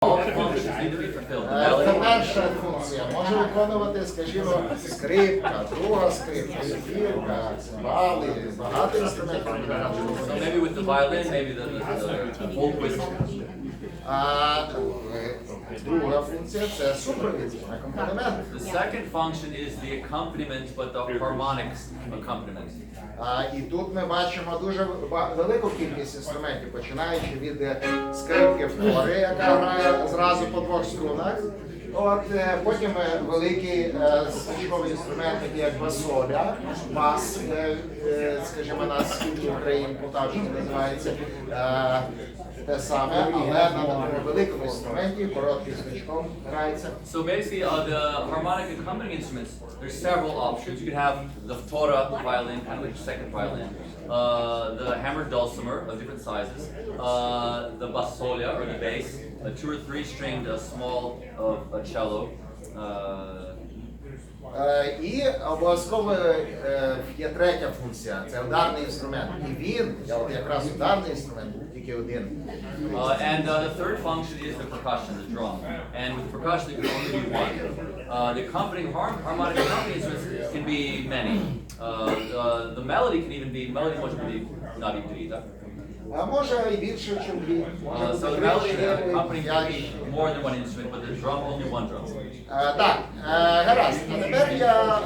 All functions need to be fulfilled. Це перша функція. Може виконувати, скажімо, скрипка, друга скрипка, зефірка, цимбали, багато інструментів. So maybe with the violin, maybe the vocalist. Друга функція – це супровід, акомпанемент. The second function is the accompaniment, but the harmonic accompaniment. І тут ми бачимо дуже велику кількість інструментів, починаючи від скрипки фори, яка грає зразу по двох струнах. Потім великий смичковий інструмент, такий як басоля, бас, скажімо, на східній Україні, Полтавщині називається те саме, але на такому великому інструменті, коротким смичком грається. So basically, the harmonic accompanying instruments, there's several options. You could have the fora violin, kind of like the second violin, the hammered dulcimer of different sizes, the bassolia or the bass, a 2 or 3 stringed small cello. І обов'язково є третя функція, це ударний інструмент. І він, якраз ударний інструмент, тільки один. And the third function is the percussion, the drum. And with percussion, it can only be one. The accompanying harmonic accompanying instruments can be many. The melody can even be, melody може бути навіть дві, так? А може і більше, ніж дві. So the melody accompanying can be more than one instrument, but the drum, only one drum. Так, гаразд. А тепер я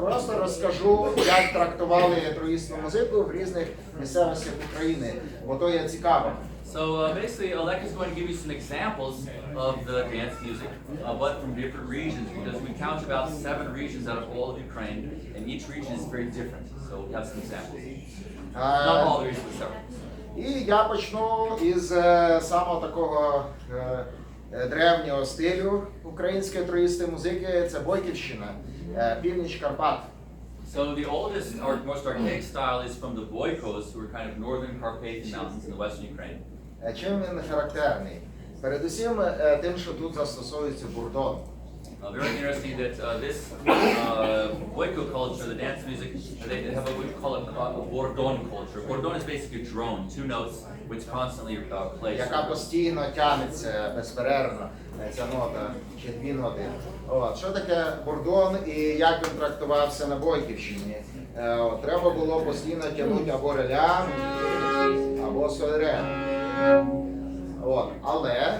просто розкажу, як трактували троїстну музику в різних місцевостях України, бо то є цікаво. So basically, Alek is going to give you some examples of the dance music, but from different regions, because we count about 7 regions out of all of Ukraine, and each region is very different. So we have some examples. Not all the regions, but several. І я почну із самого такого древнього стилю української троїстої музики, це Бойківщина, північ Карпат. So the oldest, or most archaic style is from the Boykos, who are kind of northern Carpathian mountains in the western Ukraine. Чим він характерний? Передусім тим, що тут застосовується бурдон. Very interesting that this Boyko culture, the dance music, they have what we call a bordon culture. Bordon is basically a drone, 2 notes, which constantly plays. Яка постійно тягнеться безперервно, ця нота, чи 2 ноти. Що таке бурдон і як він трактувався на Бойківщині? Треба було постійно тягнути або реля, або соль-ре. Але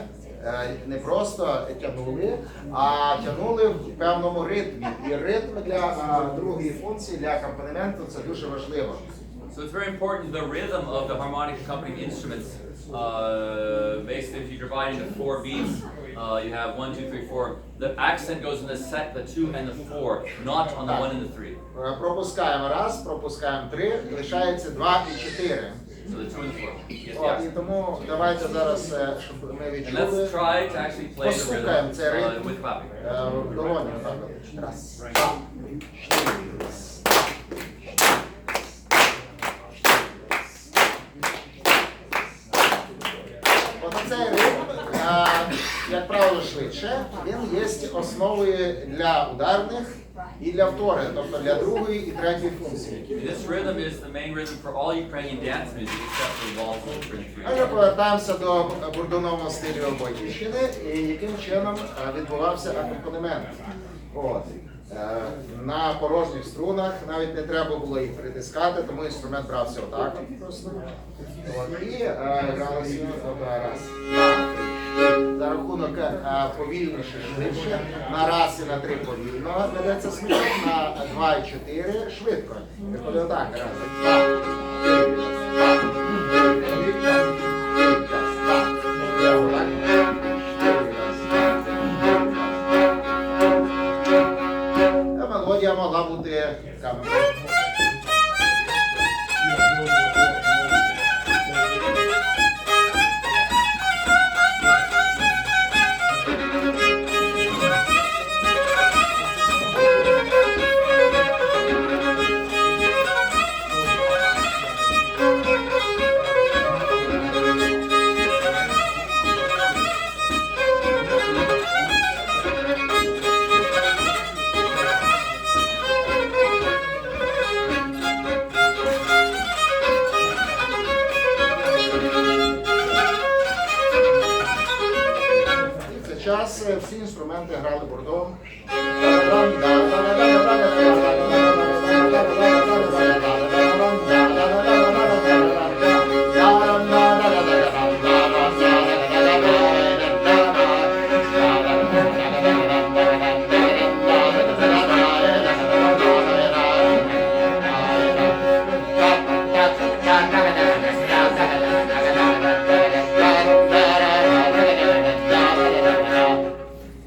не просто тягнули, а тягнули в певному ритмі. І ритм для другої функції, для акомпанементу, це дуже важливо. So it's very important, the rhythm of the harmonic accompanying instruments. Basically, if you divide into 4 beats, you have 1, 2, 3, 4. The accent goes in the 2 and the 4, not on the 1 and the 3. Пропускаємо раз, пропускаємо 3, лишається 2 і 4. So the 2 and the 4. Yes, І тому давайте зараз, щоб ми And відчули, let's try to actually play the послухаємо rhythm цей ритм with clapping. в долоні. Раз, два, чотири. От цей ритм, як правило, швидше, він є основою для ударних і для втори, тобто для другої і третьої функції. And this rhythm is the main rhythm for all Ukrainian dance music except for waltz and Ukrainian Ми вже повертаємося до бурдонового стилю Бойківщини і яким чином відбувався акомпанемент. На порожніх струнах навіть не треба було їх притискати, тому інструмент брався отак просто. І гралося раз, два, за рахунок повільніше, швидше, на раз і на 3 повільно ведеться смичок, на 2 і 4 швидко. Виходить отак, раз, два, мелодія могла бути така. час всі інструменти грали бурдом.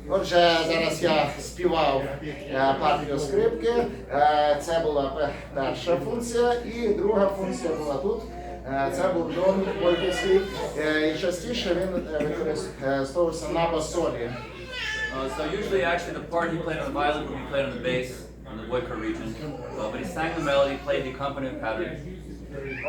Отже, зараз я співав партію скрипки. Це була перша функція, і друга функція була тут. Це був дон бойківський, і частіше він використовувався на басолі. So usually actually the part he played on the violin would be played on the bass in the Boyka region, but he sang the melody, played the accompaniment pattern.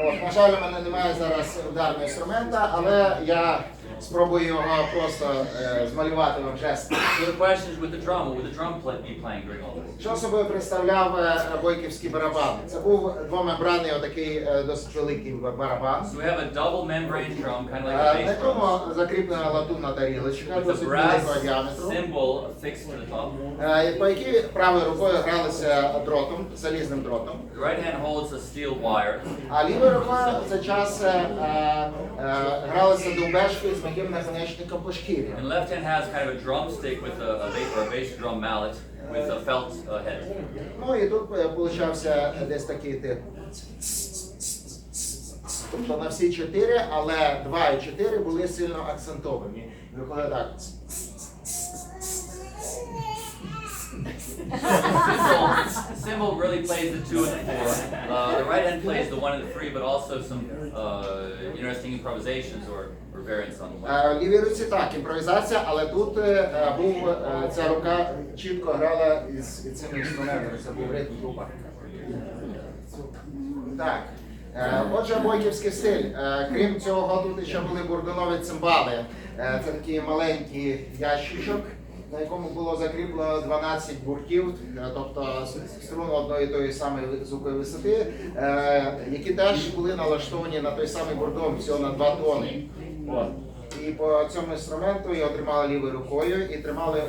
От, на жаль, у мене немає зараз ударного інструмента, але я спробую його просто змалювати вам жест. So the question is with the drum, what would the drum be playing during all this? Що собою представляв бойківський барабан? Це був двомембранний отакий досить великий барабан. So we have a double membrane drum, kind of like a На bass якому drum, закріплена латунна тарілочка with a досить brass великого діаметру, cymbal affixed to the top. по якій правою рукою гралися дротом, залізним дротом. The right hand holds a steel wire. А лівою рукою в цей час гралися довбешки з м'яким наконечником по шкірі. And left hand has kind of a drumstick with a bass drum mallet with a felt head. Ну і тут получався десь такий тип. Тобто на всі 4, але 2 і 4 були сильно акцентовані. Виходить так. Cymbal really plays the 2 and the 4. The right hand plays the 1 and the 3, but also some interesting improvisations or variants on the one. В лівій руці так, імпровізація, але тут ця рука чітко грала із цими інструментами, це був ритм група. Так. Отже, бойківський стиль. Крім цього, тут ще були бурдонові цимбали. Це такий маленький ящичок, на якому було закріплено 12 буртів, тобто струн одної і тої самої звукової висоти, які теж були налаштовані на той самий бурдом, всього на 2 тони. От. І по цьому інструменту його тримали лівою рукою і тримали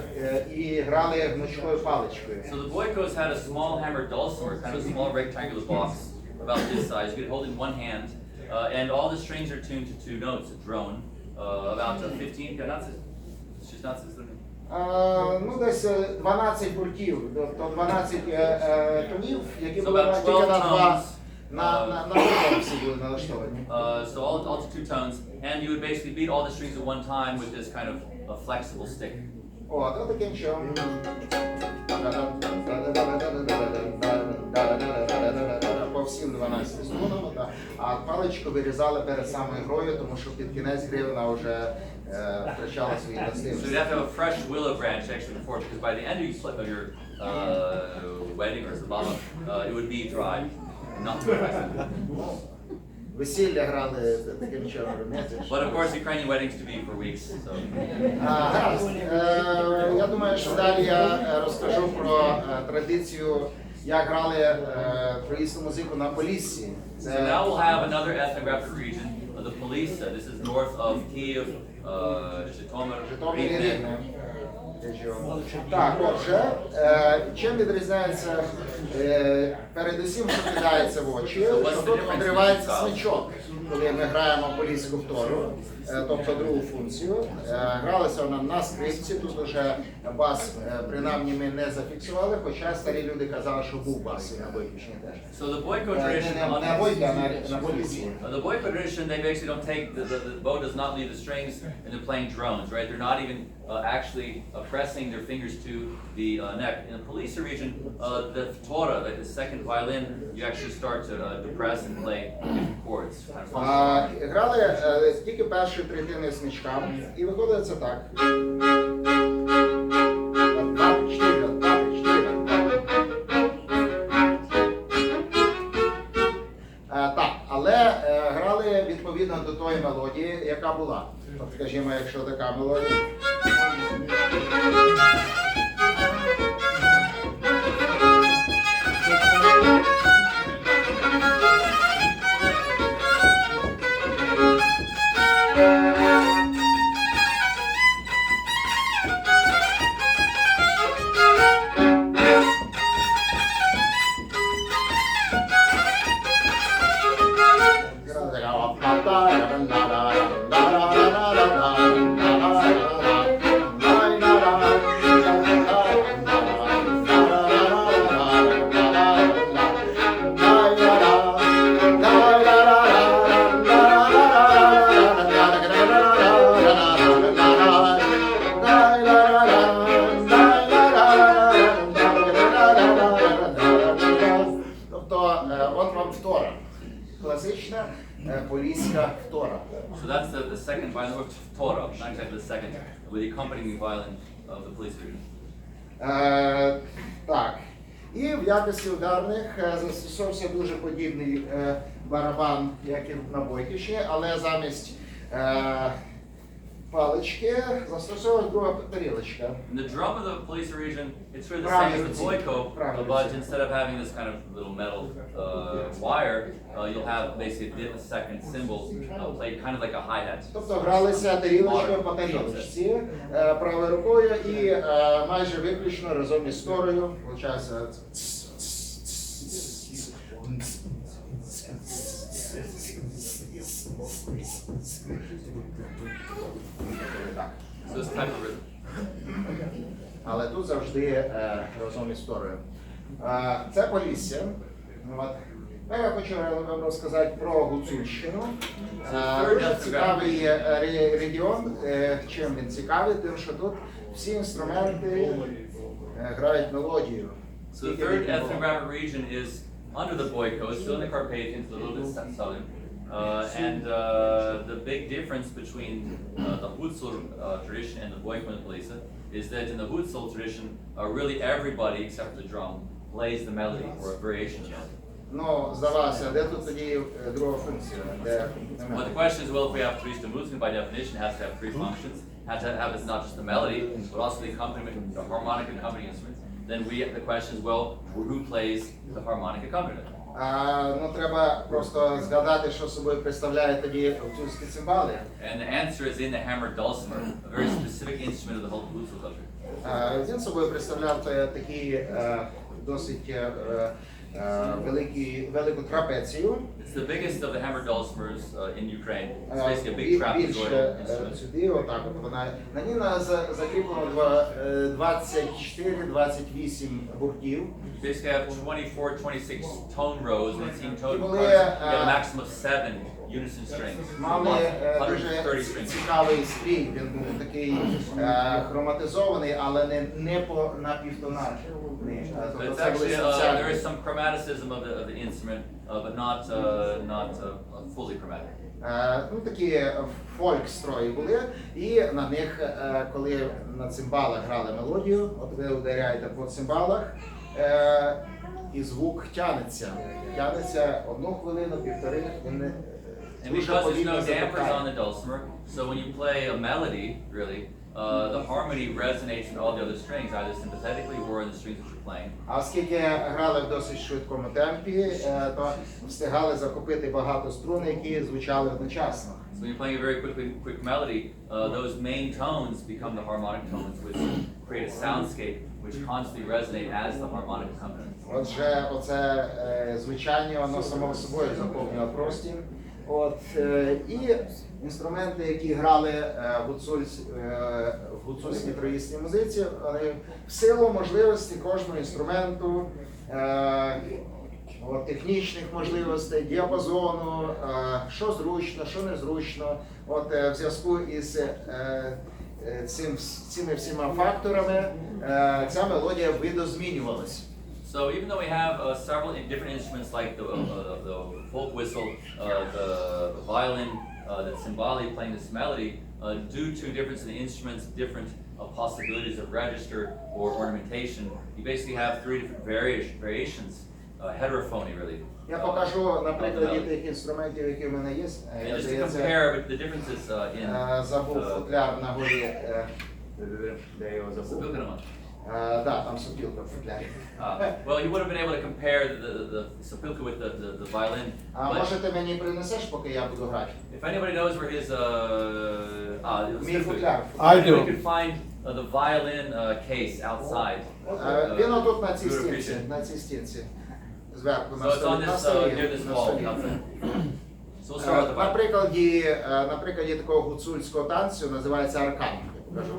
і грали гнучкою паличкою. So the Boykos had a small hammered dulcimer, kind of a small rectangular box about this size. You could hold it in one hand, and all the strings are tuned to 2 notes, a drone, about 15. She's not Ну, десь 12 буртів, тобто 12 тонів, які So були about тільки 12 на два, tones. на бурдом всі були налаштовані. So all to 2 tones, and you would basically beat all the strings at one time with this kind of a flexible stick. От таким чином. По всім 12 струнам, а паличку вирізали перед самою грою, тому що під кінець гри вона вже втрачала свої So властивості. you'd have to have a fresh willow branch actually before, because by the end of your wedding or sababa, it would be dry and not too effective. Весілля грали таким чином, розумієте? But of course, Ukrainian weddings to be for weeks. So Гаразд. Я думаю, що далі я розкажу про традицію, як грали українську музику на Поліссі. so now we'll have another ethnographic region, the Polissa. This is north of Kyiv, Zhytomyr, Житомир і Rivne. Рівне. Так, отже, чим відрізняється, передусім, що кидається в очі, що тут відривається смичок, коли ми граємо поліську втору, тобто другу функцію. Гралася вона на скрипці, тут уже бас, принаймні, ми не зафіксували, хоча старі люди казали, що був бас і на Бойківщині теж. So the Boyko tradition, Не на Бойка, а на Поліссі. the Boyko tradition, they basically don't take the bow does not leave the strings, and they're playing drones, right? They're not even actually pressing their fingers to the neck. In the Polissa region, the tora, like the second violin, you actually start to depress and play different chords. Kind of functional. Грали тільки перші третини смичками, і виходить це так. Так, але грали відповідно до тої мелодії, яка була. От, скажімо, якщо така мелодія. the second violin, or Torah, not exactly the second, with the accompanying violin of the police region. Так. І в якості ударних застосовувався дуже подібний барабан, як і на Бойківщині, але замість палички застосовувалась друга тарілочка. In the drum of the police region, it's really the same as the boyko, but instead of having this kind of little metal wire, you'll have basically a second cymbal played kind of like a hi-hat. Тобто гралися тарілочкою по тарілочці правою рукою і майже виключно разом із торою, получається. So this type of rhythm. Але тут завжди разом із торою. Це Полісся. От. Я хочу вам розказати про Гуцульщину. Дуже цікавий регіон. Чим він цікавий? Тим, що тут всі інструменти грають мелодію. So the third ethnographic region is under the Boyko, still in the Carpathians, a little bit southern. The big difference between the Hutzul tradition and the Boyko and the Polisa is that in the Hutzul tradition, really everybody except for the drum plays the melody or a variation of it. Ну, здавалося, де тут тоді друга функція? But the question is, well, if we have three stimulants, by definition, it has to have three functions. It has to have it's not just the melody, but also the accompaniment, the harmonic accompanying instruments. Then the question is, well, who plays the harmonic accompaniment? Ну, треба просто згадати, що собою представляють тоді гуцульські цимбали. And the answer is in the hammered dulcimer, a very specific instrument of the whole Hutzul culture. Він собою представляв такий досить велику трапецію. It's the biggest of the hammered dulcimers in Ukraine. It's basically a big trapezoidal instrument. Сюди, отак от вона. На ній закріплено 24-28 гуртів. You basically have 24, 26 tone rows, and it's in tone Були, parts. You have a maximum of 7 unison strings. Мали 130 дуже strings. цікавий стрій, він був такий хроматизований, але не по напівтонах. But it's actually, there is some chromaticism of the instrument, but not fully chromatic. Ну, такі фольк-строї були, і на них, коли на цимбалах грали мелодію, от ви ударяєте по цимбалах, і звук тягнеться. Тягнеться 1 хвилину, 1,5, він And because there's no dampers on the dulcimer, so when you play a melody, really, the harmony resonates in all the other strings, either sympathetically or in the strings that you're playing. А оскільки грали в досить швидкому темпі, то встигали захопити багато струн, які звучали одночасно. So when you're playing a very quick melody, those main tones become the harmonic tones, which create a soundscape which constantly resonate as the harmonic accompaniment. Отже, оце звучання, воно само собою заповнює простір. От, і інструменти, які грали в гуцульській троїстній музиці, вони в силу можливості кожного інструменту, технічних можливостей, діапазону, що зручно, що незручно. От, в зв'язку із цими всіма факторами ця мелодія видозмінювалась. So even though we have several different instruments like the folk whistle, the violin, the cymbali playing this melody, due to difference in the instruments, different possibilities of register or ornamentation, you basically have 3 different variations, heterophony really. Я покажу на прикладі тих інструментів, які в мене є. And just to compare but the differences in забув футляр на горі, де його забув. Да, там сопілка в футлярі. Well, you would have been able to compare the sopilka with the violin. А може ти мені принесеш, поки я буду грати? If anybody knows where his Мій футляр. I do. You can find the violin case outside. Він отут на цій стінці. Зверху So it's on this near this wall outside. So we'll start with the violin. На прикладі такого гуцульського танцю називається аркан. Я покажу.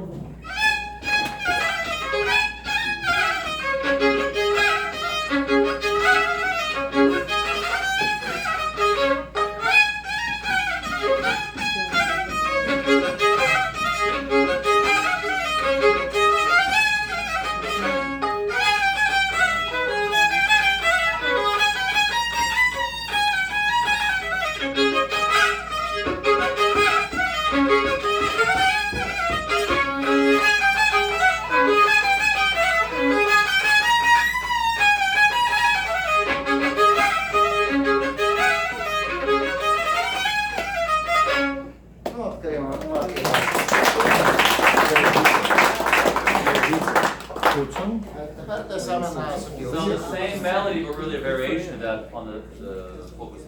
гуцул. Тепер те саме на So сопілці. the same melody, but really a variation of that on the focus.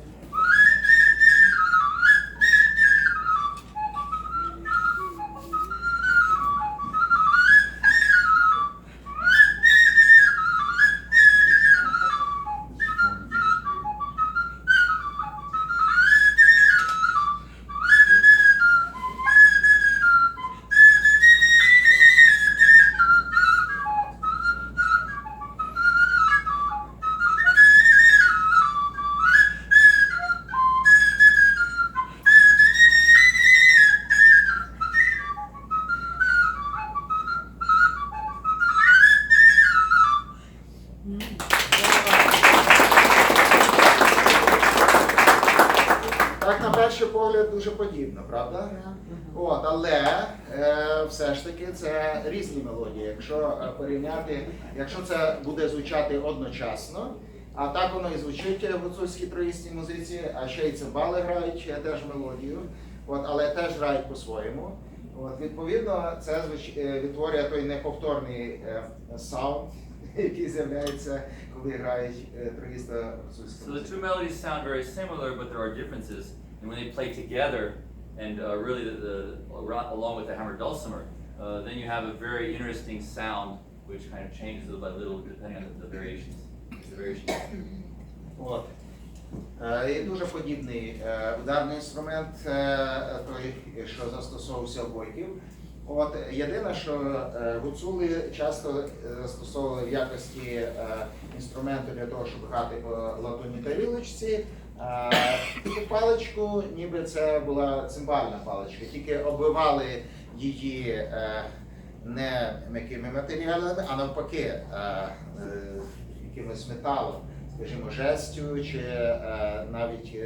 Так, на перший погляд, дуже подібно, правда? От, але все ж таки це різні мелодії. Якщо порівняти, якщо це буде звучати одночасно, а так воно і звучить в гуцульській троїстній музиці, а ще й цимбали грають теж мелодію, от, але теж грають по-своєму. От, відповідно, це відтворює той неповторний саунд, який з'являється, коли грають троїста гуцульська So the музика. two melodies sound very similar, but there are differences. And when they play together, and really along with the hammered dulcimer, then you have a very interesting sound, which kind of changes little by little depending on the variations. The variations. От. І дуже подібний ударний інструмент, той, що застосовувався в бойків. От, єдине, що гуцули часто застосовували в якості інструменту для того, щоб грати по латунній тарілочці, таку паличку, ніби це була цимбальна паличка, тільки оббивали її не м'якими матеріалами, а навпаки якимось металом, скажімо, жестю чи навіть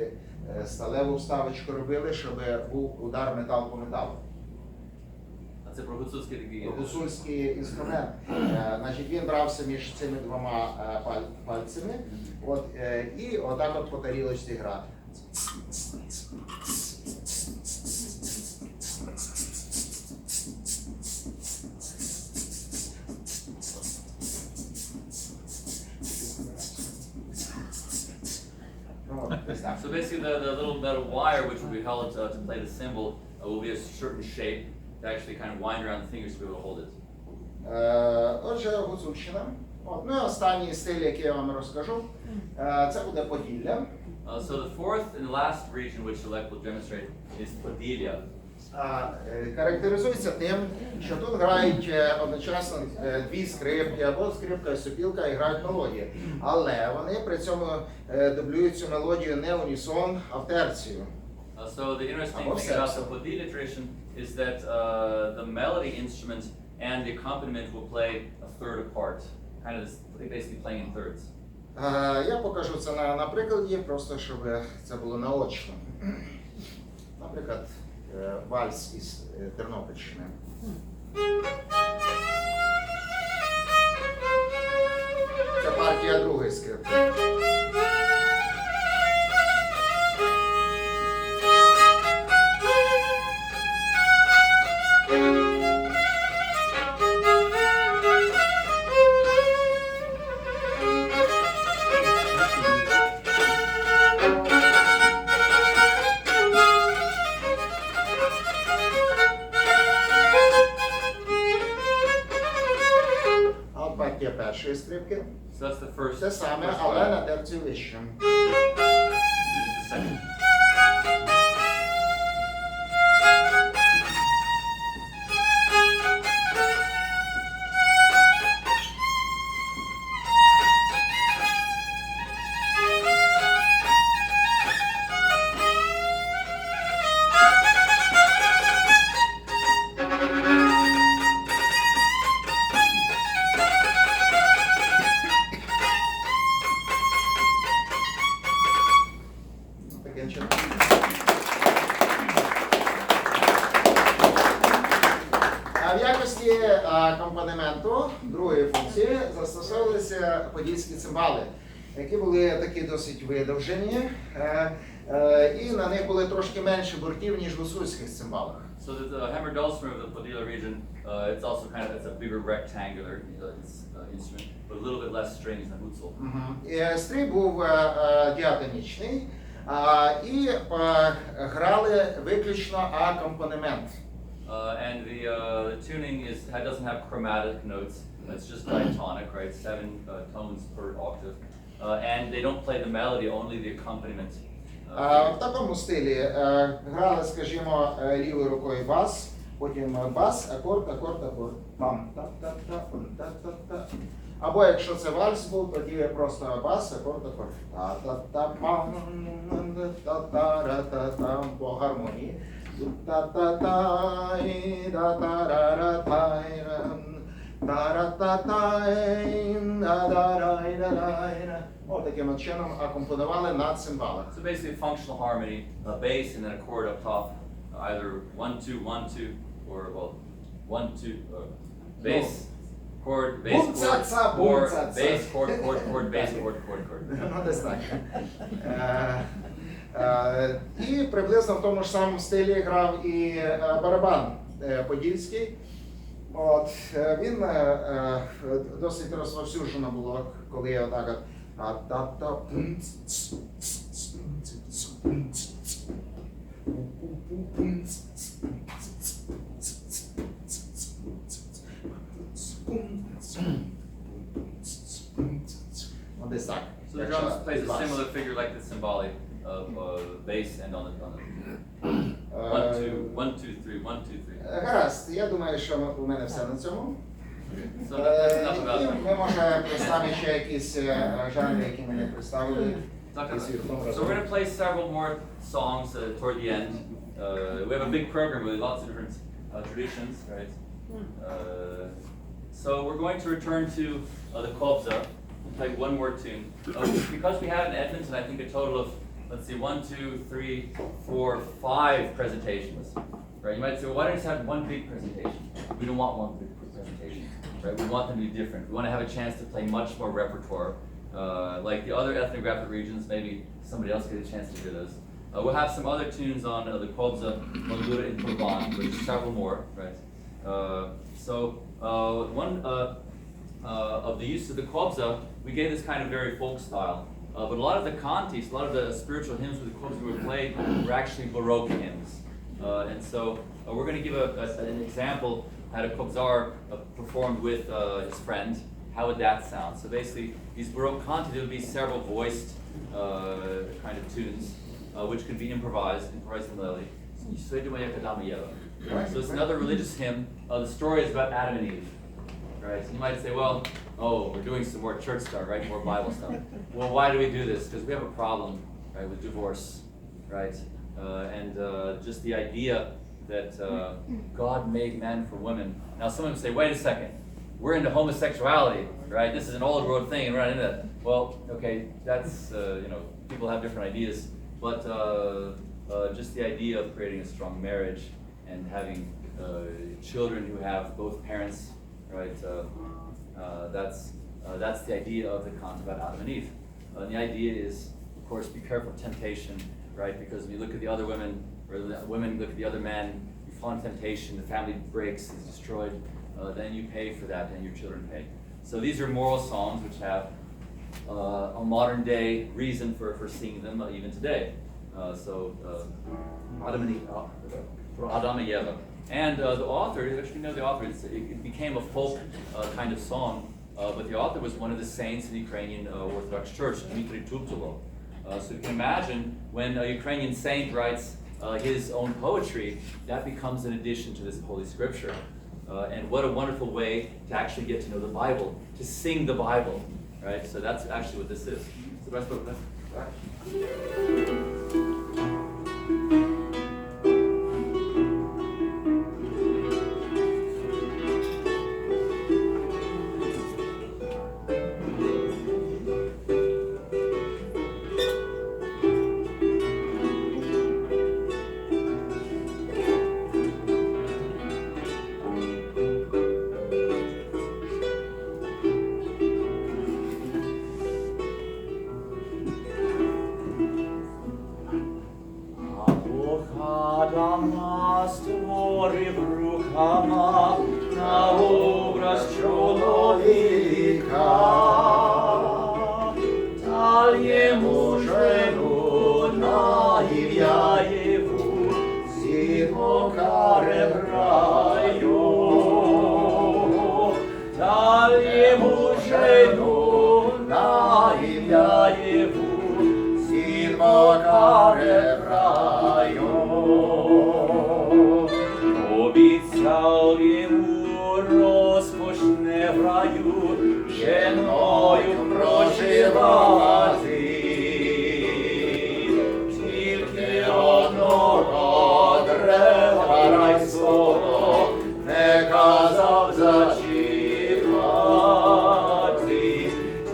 сталеву вставочку робили, щоб був удар метал по металу. Це про гуцульський такий. Гуцульський інструмент. Значить, він брався між цими двома пальцями, от, і отак от по тарілочці грати. Ну, десь так. So basically, the little metal wire, which will be held to play the cymbal, will be a certain shape to actually kind of wind around the fingers to be able to hold it. Отже, гуцульщина. От, ну і останній стиль, який я вам розкажу, це буде Поділля. So the fourth and last region which Alec will demonstrate is Podillia. Характеризується тим, що тут грають одночасно дві скрипки, або скрипка і сопілка, і грають мелодії. Але вони при цьому дублюють цю мелодію не в унісон, а в терцію. So the interesting thing about the Podillia tradition is that the melody instrument and the accompaniment will play a third apart, kind of basically playing in thirds. Я покажу це на прикладі, просто щоб це було наочно. Наприклад, вальс із Тернопільщини. Це партія другої скрипки. А от партія першої скрипки. So that's the first. Те саме, first але violin. на терцію вище. This is the second. Таким чином. А в якості акомпанементу другої функції застосовувалися подільські цимбали, які були такі досить видовжені, і на них були трошки менше бортів, ніж в гуцульських цимбалах. So the hammer dulcimer of the Podila region, it's also it's a bigger rectangular instrument, but a little bit less strings than utzul. Стрій був діатонічний, і грали виключно акомпанемент. And the tuning doesn't have chromatic notes. It's just diatonic, right? 7 tones per octave. And they don't play the melody, only the accompaniment. В такому стилі грали, скажімо, лівою рукою бас, потім бас, акорд, акорд, акорд. Пам, та-та-та, та-та-та. Або якщо це вальс був, тоді просто бас, акорд, акорд. Та-та-та, пам, та-та-ра-та-та, по гармонії. Та-та-та, і да-та-ра-ра-та-ра. Таким чином акомпонували на цимбалах. So basically a functional harmony, a bass and then a chord up top, either 1 2 1 2 or 1 2 bass chord bass chord or bass chord chord chord bass chord chord chord. Ну, десь так. І приблизно в тому ж самому стилі грав і барабан подільський. Він досить розповсюджено було, коли я отак десь так. So the drums plays a similar figure like the cymbali of bass and on the 1 2 1 2 3 1 2 3. Гаразд, я думаю, що у мене все на цьому. So that's enough about that. Ми може представимо ще якісь жанри, які ми не представили. So we're going to play several more songs toward the end. We have a big program with lots of different traditions, right? So we're going to return to the kobza. We'll play one more tune. Because we had in Edmonton, I think a total of, let's see, 1 2 3 4 5 presentations. Right? You might say, well, why don't you just have one big presentation? We don't want one big presentation. Right? We want them to be different. We want to have a chance to play much more repertoire. Like the other ethnographic regions, maybe somebody else get a chance to hear those. We'll have some other tunes on the kobza, Mangura and Kurban, which is several more, right? One of the use of the kobza, we gave this kind of very folk style. But a lot of the kantis, a lot of the spiritual hymns with the kobza we would play were actually Baroque hymns. And so we're going to give an example how a kobzar performed with his friend. How would that sound? So basically, these Baroque kanti, there would be several voiced kind of tunes, which could be improvised melody. So it's another religious hymn. The story is about Adam and Eve. Right? So you might say, well, oh, we're doing some more church stuff, right? More Bible stuff. Well, why do we do this? Because we have a problem, right, with divorce, right? And just the idea that God made man for women. Now, someone would say, wait a second. We're into homosexuality, right? This is an old world thing, and we're not into that. Well, okay, that's, people have different ideas, but just the idea of creating a strong marriage and having children who have both parents, right? That's the idea of the concept about Adam and Eve. And the idea is, of course, be careful of temptation, right? Because when you look at the other women, or the women look at the other men, you fall into temptation, the family breaks, is destroyed. Then you pay for that, and your children pay. So these are moral songs which have a modern day reason for singing them even today. Adam and Eve, Adam and Eva. And the author, actually know the author, it became a folk kind of song, but the author was one of the saints in the Ukrainian Orthodox Church, Dmitry Tuptulo. So you can imagine when a Ukrainian saint writes his own poetry, that becomes an addition to this Holy Scripture. And what a wonderful way to actually get to know the Bible, to sing the Bible, right? So that's actually what this is. So let's go. ще мною проживати. Тільки одного дерева райського не казав зачіпати.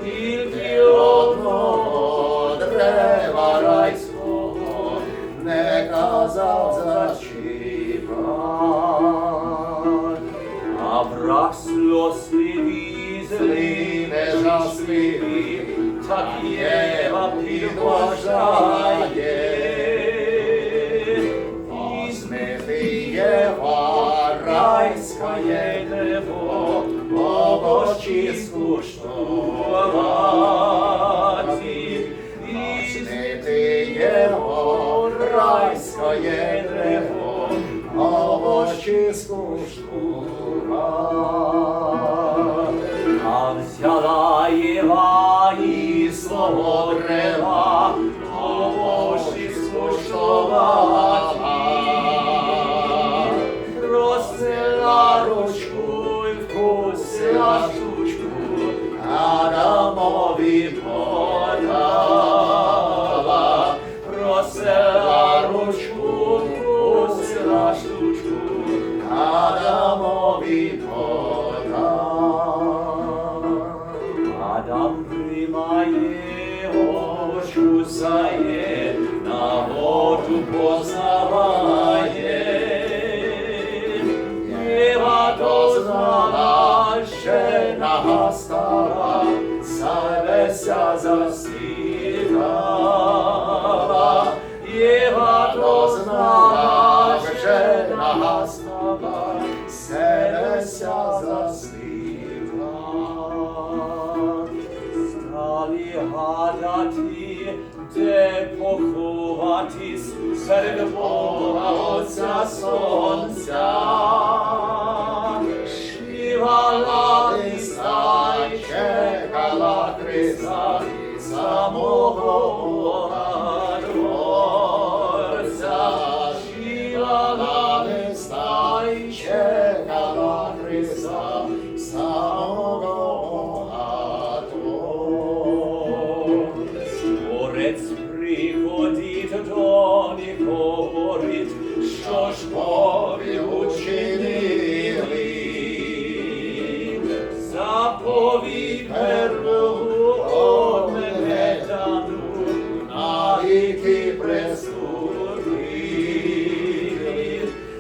Тільки одного дерева райського не казав зачіпати. А враг сльозливі, злий, нежасливі, так Єва підважає. Візьми ти, Єва, райське дерево, овочі скуштувати. Візьми ти, Єво, райське дерево, овочі скуштувати. А взяла Єва і слово дерева, овочі скуштувала. Простила ручку і вкусила штучку, Адамові подала. Простила ручку, вкусила штучку, Адамові подала. Адам приймає, овочу сає, нагоду познаває. Єва дознала, ще нагастала, себе засідала. Єва дознала, ще нагастала, себе засідала. Стали гадати, де поховатись серед Бога Отця Сонця. Шивала листа й чекала Христа, самого Бога Творця. Шивала листа й чекала Христа, самого Бога Творця. Творець приходить до них, говорить, що ж Боги учинили. Заповідь перву од мене дану, навіки преступили.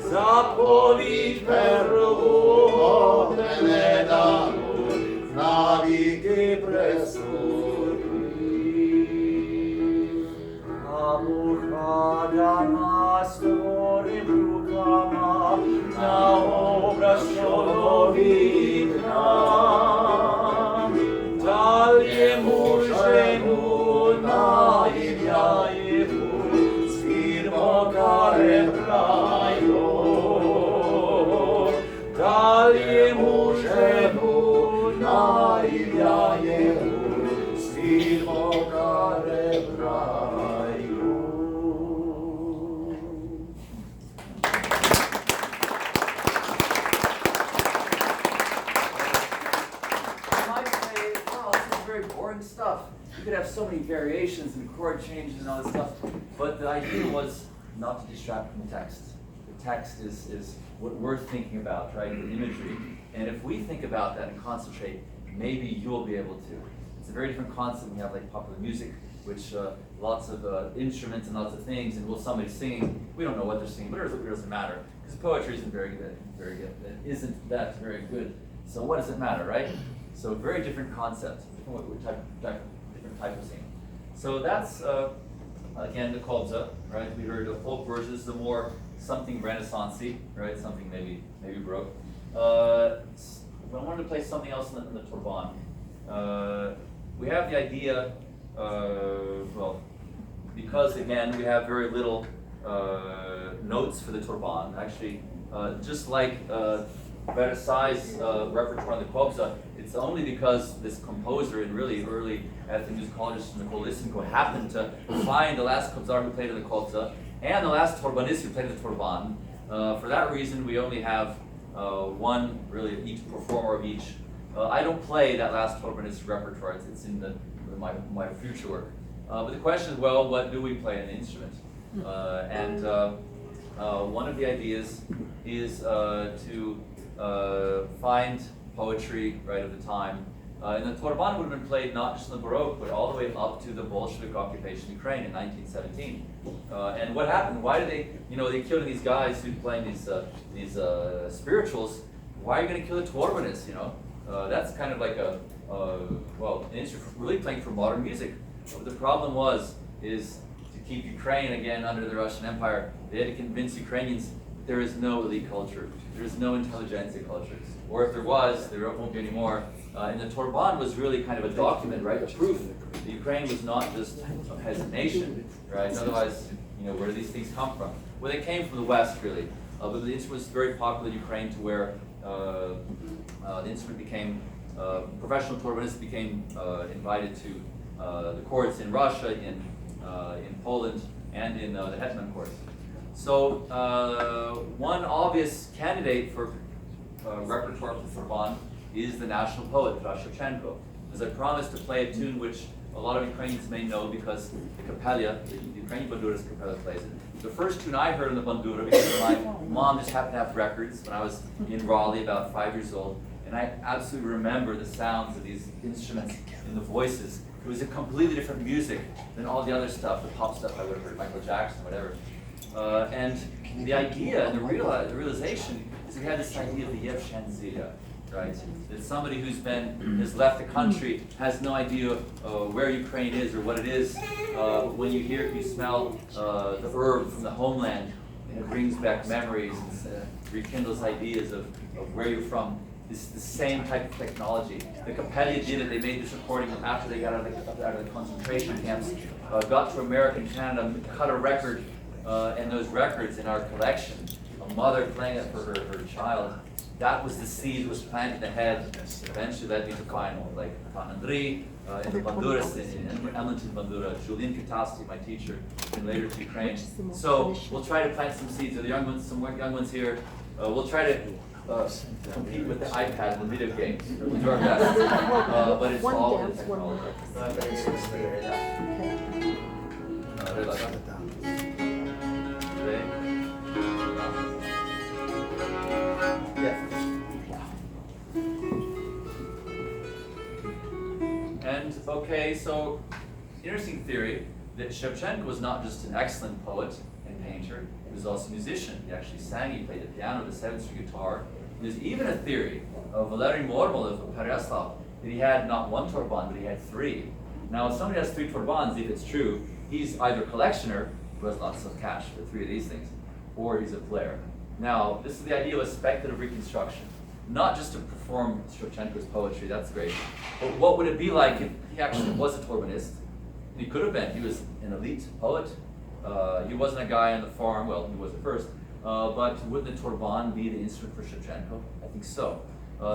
Заповідь перву од мене дану, навіки преступили. А муха дана створив рукама, на образ чоловіка. Дал йому жену на ім'я йому, звір покарем райо. Дал йому жену на ім'я йому, звір покарем райо. Boring stuff. You could have so many variations and chord changes and all this stuff, but the idea was not to distract from the text. The text is what we're thinking about, right? The imagery. And if we think about that and concentrate, maybe you'll be able to. It's a very different concept when you have like popular music, which lots of instruments and lots of things, and somebody's singing. We don't know what they're singing, but it doesn't matter because poetry isn't very good. It isn't that very good. So what does it matter, right? So very different concept, different type of singing. So that's again the kolza, right? We heard the folk verses, the more something Renaissance-y, right? Something maybe Baroque. I wanted to play something else in the turban. We have the idea, well, because again we have very little notes for the turban. Actually, just like Versailles' repertoire on the kobza, it's only because this composer and really early ethnomusicologist Nicole Lysenko happened to find the last kobzar who played in the kobza and the last turbanist who played in the turban. For that reason, we only have one, really, each performer of each I don't play that last Torbanist repertoire. It's in my future work. But the question is, well, what do we play in the instrument? One of the ideas is to find poetry right of the time. And the Torban would have been played not just in the Baroque, but all the way up to the Bolshevik occupation of Ukraine in 1917. And what happened? Why did they killed these guys who playing these spirituals? Why are you going to kill the Torbanists? That's kind of like an instrument really playing for modern music. But the problem is to keep Ukraine again under the Russian Empire, they had to convince Ukrainians that there is no elite culture, there is no intelligentsia culture, or if there was, there won't be any more. And the Torban was really kind of a document, right, a proof that Ukraine was not just a peasant nation, right? Otherwise, where do these things come from? Well, they came from the West, really. But the instrument was very popular in Ukraine to where the instrument became, professional Torbanists became invited to the courts in Russia, in Poland, and in the Hetman courts. So one obvious candidate for repertoire for Torban is the national poet, Taras Shevchenko. As I promised to play a tune which a lot of Ukrainians may know because the Kapelia, the Ukrainian Bandura's Kapelia plays it. The first tune I heard in the Bandura, because my mom just happened to have records when I was in Raleigh, about 5 years old, and I absolutely remember the sounds of these instruments and the voices. It was a completely different music than all the other stuff, the pop stuff I would have heard, Michael Jackson, whatever. And the idea and the realization is we had this idea of the kjfe10, right? That somebody has left the country, has no idea where Ukraine is or what it is. When you hear it, you smell the herb from the homeland, and it brings back memories and rekindles ideas of where you're from. It's the same type of technology. The Kapelia did it. They made this recording after they got out of the concentration camps, got to America and Canada, cut a record, and those records in our collection, a mother playing it for her child, that was the seed that was planted in the head, eventually led me to find like Pan Andrei, and the Banduras, in Edmonton Bandura, Julien Katasti, my teacher, and later to Ukraine. So we'll try to plant some seeds. There are some young ones here. We'll try to compete with the iPad and the video games. We'll do our best. But it's all in technology. And okay, so interesting theory that Shevchenko was not just an excellent poet and painter, he was also a musician. He actually sang, he played the piano, the seven-string guitar. There's even a theory of Valery Mormol of Pereyaslav that he had not one Torban, but he had three. Now, if somebody has three Torbans, if it's true, he's either a collectioner, who has lots of cash for three of these things, or he's a player. Now, this is the idea of a speculative reconstruction. Not just to perform Shevchenko's poetry, that's great, but what would it be like if he actually was a Torbanist? He could have been. He was an elite poet. He wasn't a guy on the farm, well, he was at first, but would the Torban be the instrument for Shevchenko? I think so.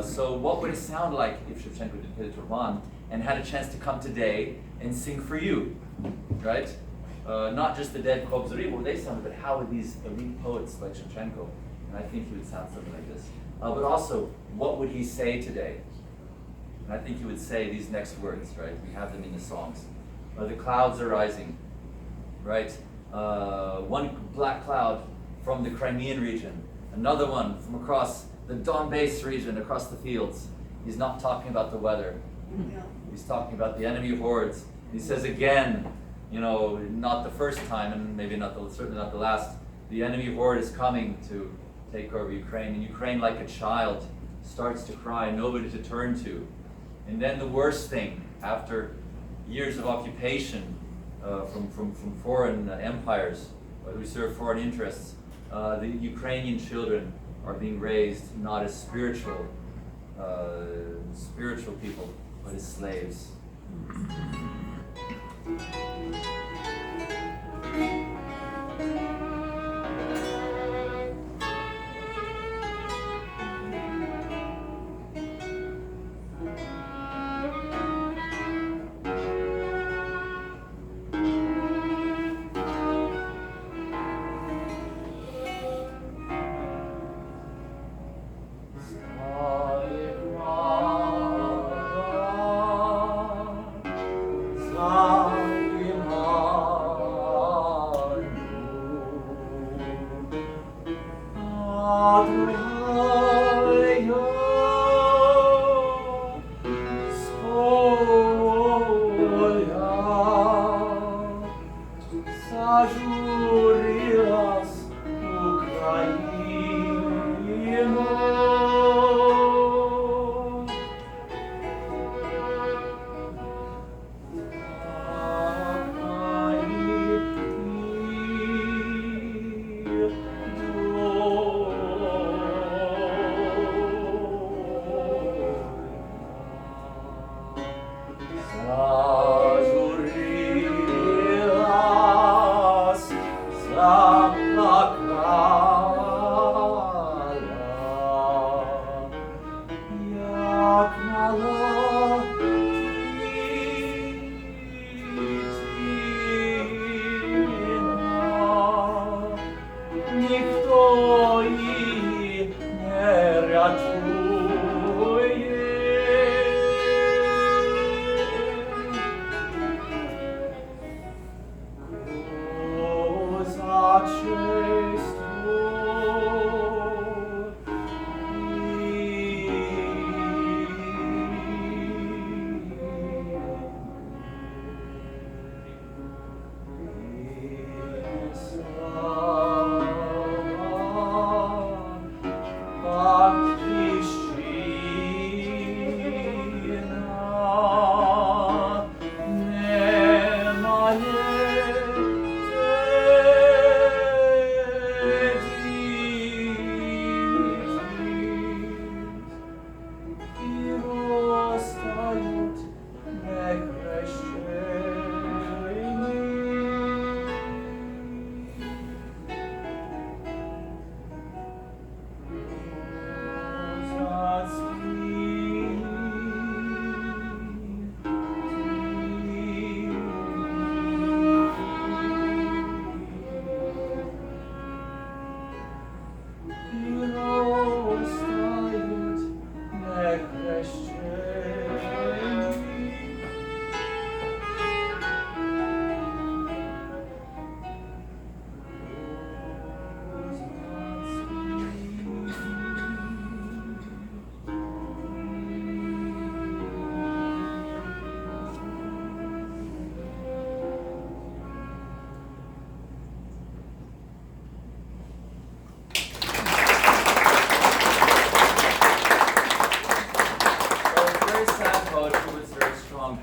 So what would it sound like if Shevchenko did play the Torban and had a chance to come today and sing for you, right? Not just the dead Kobzari, what they sounded, but how would these elite poets like Shevchenko? And I think he would sound something like this. But also, what would he say today? And I think he would say these next words, right? We have them in the songs. The clouds are rising, right? One black cloud from the Crimean region, another one from across the Donbass region, across the fields. He's not talking about the weather. He's talking about the enemy hordes. He says again, not the first time, and maybe certainly not the last, the enemy horde is coming to take over Ukraine, and Ukraine, like a child, starts to cry, nobody to turn to. And then the worst thing, after years of occupation from foreign empires who serve foreign interests, the Ukrainian children are being raised not as spiritual people, but as slaves.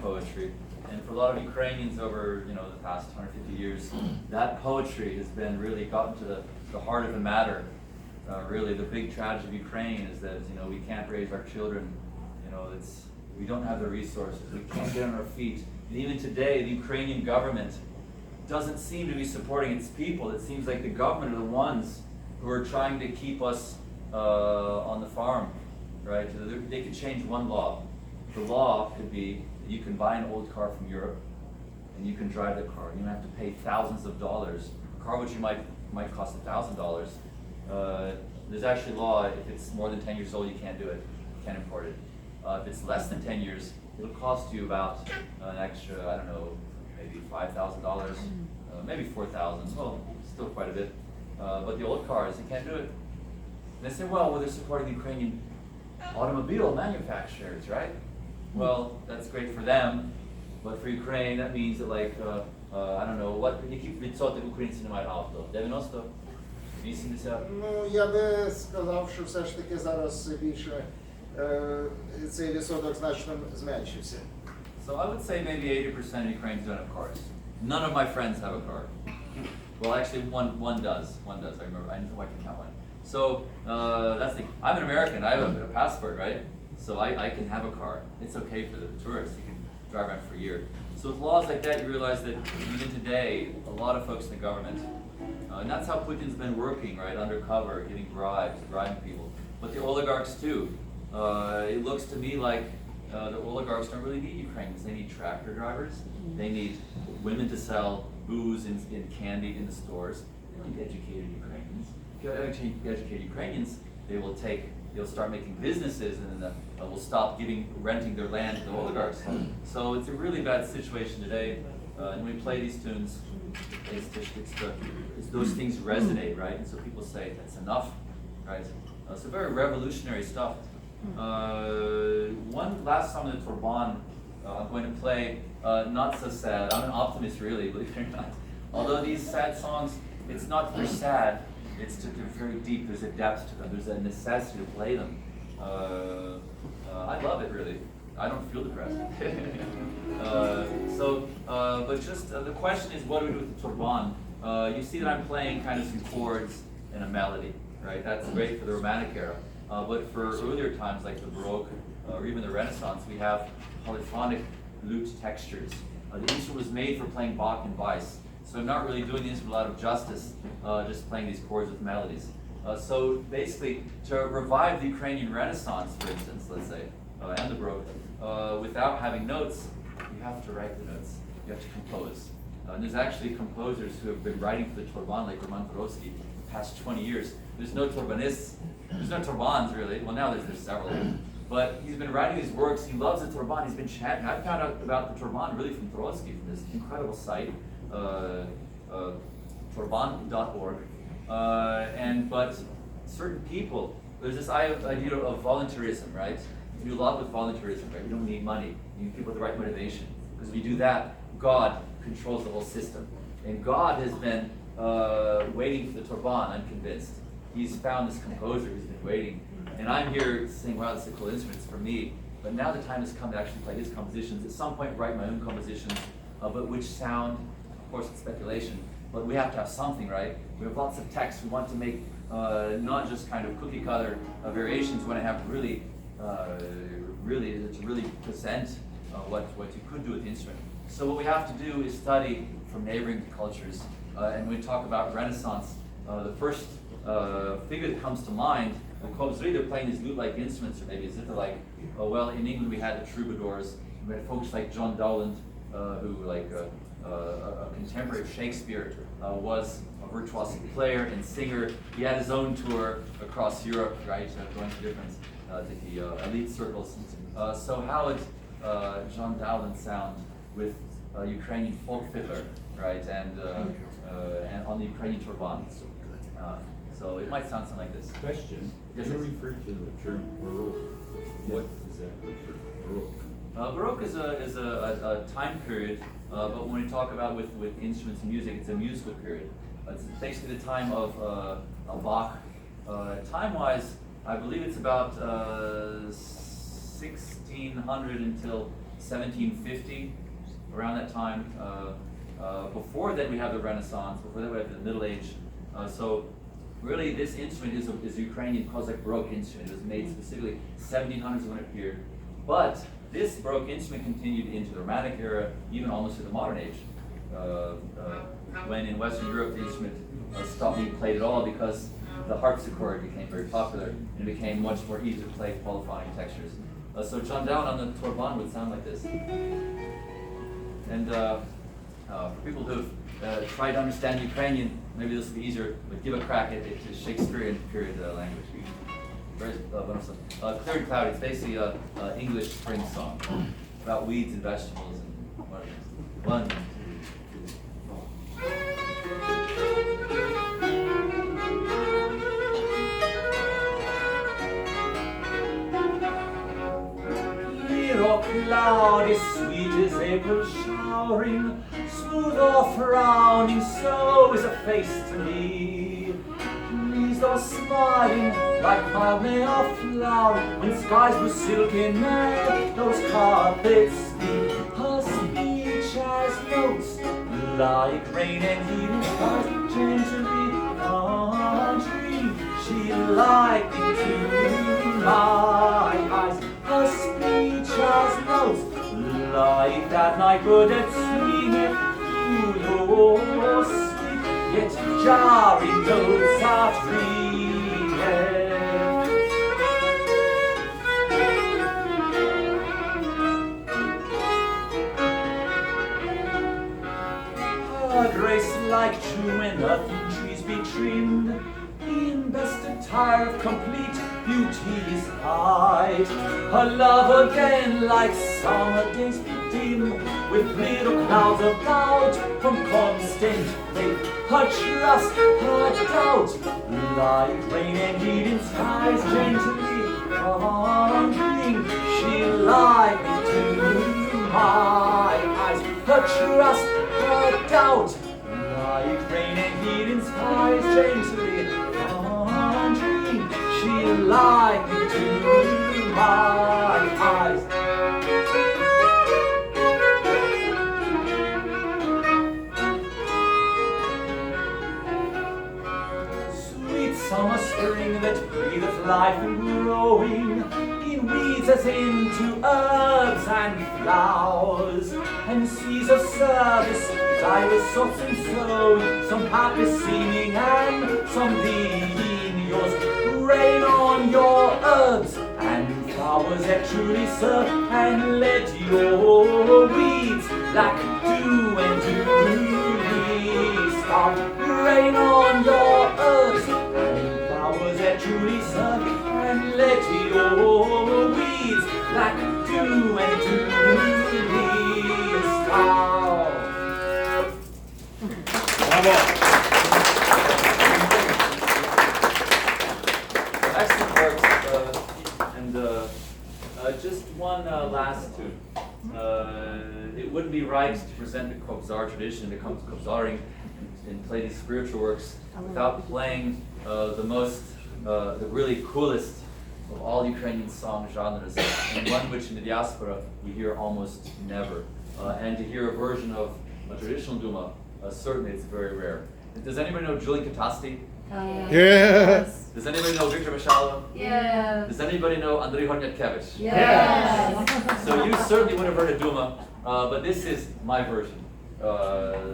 Poetry, and for a lot of Ukrainians over the past 150 years, that poetry has been really gotten to the heart of the matter. Really, the big tragedy of Ukraine is that we can't raise our children. We don't have the resources. We can't get on our feet. And even today, the Ukrainian government doesn't seem to be supporting its people. It seems like the government are the ones who are trying to keep us on the farm, right? They could change one law. The law could be you can buy an old car from Europe, and you can drive the car. You don't have to pay thousands of dollars. A car which you might cost $1,000. There's actually law, if it's more than 10 years old, you can't do it. You can't import it. If it's less than 10 years, it'll cost you about an extra, I don't know, maybe $5,000, maybe $4,000. Well, still quite a bit. But the old cars, you can't do it. And they say, well, they're supporting the Ukrainian automobile manufacturers, right? Well, that's great for them, but for Ukraine, that means that I don't know, які відсотки українців не мають авто? 90? 80? Ну, я би сказав, що все ж таки зараз більше цей відсоток значно зменшився. So I would say maybe 80% of Ukrainians don't have cars. None of my friends have a car. Well, actually, one does. One does. I remember. I know I can count one. So that's the. I'm an American. I have a passport, right? So I can have a car. It's okay for the tourists. You can drive around for a year. So with laws like that, you realize that even today, a lot of folks in the government, and that's how Putin's been working, right, undercover, getting bribes, bribing people. But the oligarchs too. It looks to me like the oligarchs don't really need Ukrainians. They need tractor drivers. They need women to sell booze and candy in the stores. They don't need educated Ukrainians. If you have educated Ukrainians, they'll start making businesses, and then will stop renting their land to the oligarchs. So it's a really bad situation today. And when we play these tunes, those things resonate, right? And so people say, that's enough, right? So very revolutionary stuff. One last song of the Torban I'm going to play, not so sad. I'm an optimist, really, believe it or not. Although these sad songs, it's not that they're sad, they're very deep. There's a depth to them. There's a necessity to play them. I love it, really. I don't feel depressed. But just the question is, what do we do with the Torban? You see that I'm playing kind of some chords and a melody, right? That's great for the Romantic era. But for earlier times, like the Baroque or even the Renaissance, we have polyphonic lute textures. The instrument was made for playing Bach and Weiss. So I'm not really doing the instrument a lot of justice, just playing these chords with melodies. So basically, to revive the Ukrainian Renaissance, for instance, let's say, and the Baroque, without having notes, you have to write the notes. You have to compose. And there's actually composers who have been writing for the Torban, like Roman Turovsky, the past 20 years. There's no Torbanists. There's no Torbans, really. Well, now there's several. But he's been writing these works. He loves the Torban. He's been chatting. I found out about the Torban really from Turovsky, from this incredible site, torban.org. But certain people, there's this idea of volunteerism, right? You do a lot with volunteerism, right? You don't need money. You need people with the right motivation. Because if you do that, God controls the whole system. And God has been waiting for the Torban, I'm convinced. He's found this composer who's been waiting. And I'm here saying, wow, this is a cool instrument, it's for me. But now the time has come to actually play his compositions. At some point, write my own compositions, but which sound, of course, it's speculation, but we have to have something, right? We have lots of text. We want to make not just kind of cookie cutter variations. We want to have really present what you could do with the instrument. So what we have to do is study from neighboring cultures. And when we talk about Renaissance, the first figure that comes to mind, they're playing these lute-like instruments, or maybe zither-like. Well, in England we had the troubadours. We had folks like John Dowland, who, like a contemporary of Shakespeare, was a virtuoso player and singer. He had his own tour across Europe, right, going to different elite circles So how would Jean Dowland sound with Ukrainian folk fiddler, right, and on the Ukrainian turban? So it might sound something like this. Question. Yes, You yes. referred to the term Baroque. What is that Baroque? Baroque is a time period, but when we talk about with instruments and music, it's a musical period. It's basically the time of Bach. Time-wise, I believe it's about 1600 until 1750, around that time. Before that we have the Renaissance, before that we have the Middle Age. So really this instrument is a Ukrainian Cossack Baroque instrument. It was made specifically 1700s when it appeared. But this Baroque instrument continued into the Romantic era, even almost to the modern age. When in Western Europe the instrument stopped being played at all because the harpsichord became very popular and it became much more easy to play polyphonic textures. So John Down on the turban would sound like this. And for people who've tried to understand Ukrainian, maybe this will be easier, but give a crack at the Shakespearean period language. Very Clear and Cloudy, it's basically an English spring song about weeds and vegetables and whatever. One, two, Cloudy, sweet as April showering, smooth or frowning, so is a face to me. Pleased or smiling, like mild May or flowering, when skies were silky and those carpets steam. Her speech has notes like rain and heat, but gently dream. She likened to my eyes. Her speech has notes like that night bird at singing through your sleep, yet jarring notes are ringing. Her grace like June when earthen trees be trimmed, in best attire of complete beauty's height. Her love again like summer days dim, with little clouds about from constant faith. Her trust, her doubt, like rain and heat in skies gently falling. She likened to my eyes. Her trust, her doubt, like rain and heat in skies gently falling. She likened to my eyes. Sweet summer spring that breatheth life and growing, in weeds as into herbs and flowers, and seas of service, divers sorts and sowing, some happy seeming and some being yours. Rain on your herbs and flowers that truly serve, and let your weeds like dew and dewy start. Rain on your herbs and flowers that truly serve, and let your weeds like dew and dewy start. Bravo. Excellent work. And just one last tune. It wouldn't be right to present the Kobzar tradition, to come to Kobzaring and play these spiritual works without playing the really coolest of all Ukrainian song genres, and one which in the diaspora we hear almost never. And to hear a version of a traditional Duma, certainly it's very rare. Does anybody know Julian Katasti? Yes. Does anybody know Victor Mishala? Yes. Does anybody know Andrei Hornyatkevich? Yes. So you certainly would have heard of Duma, but this is my version.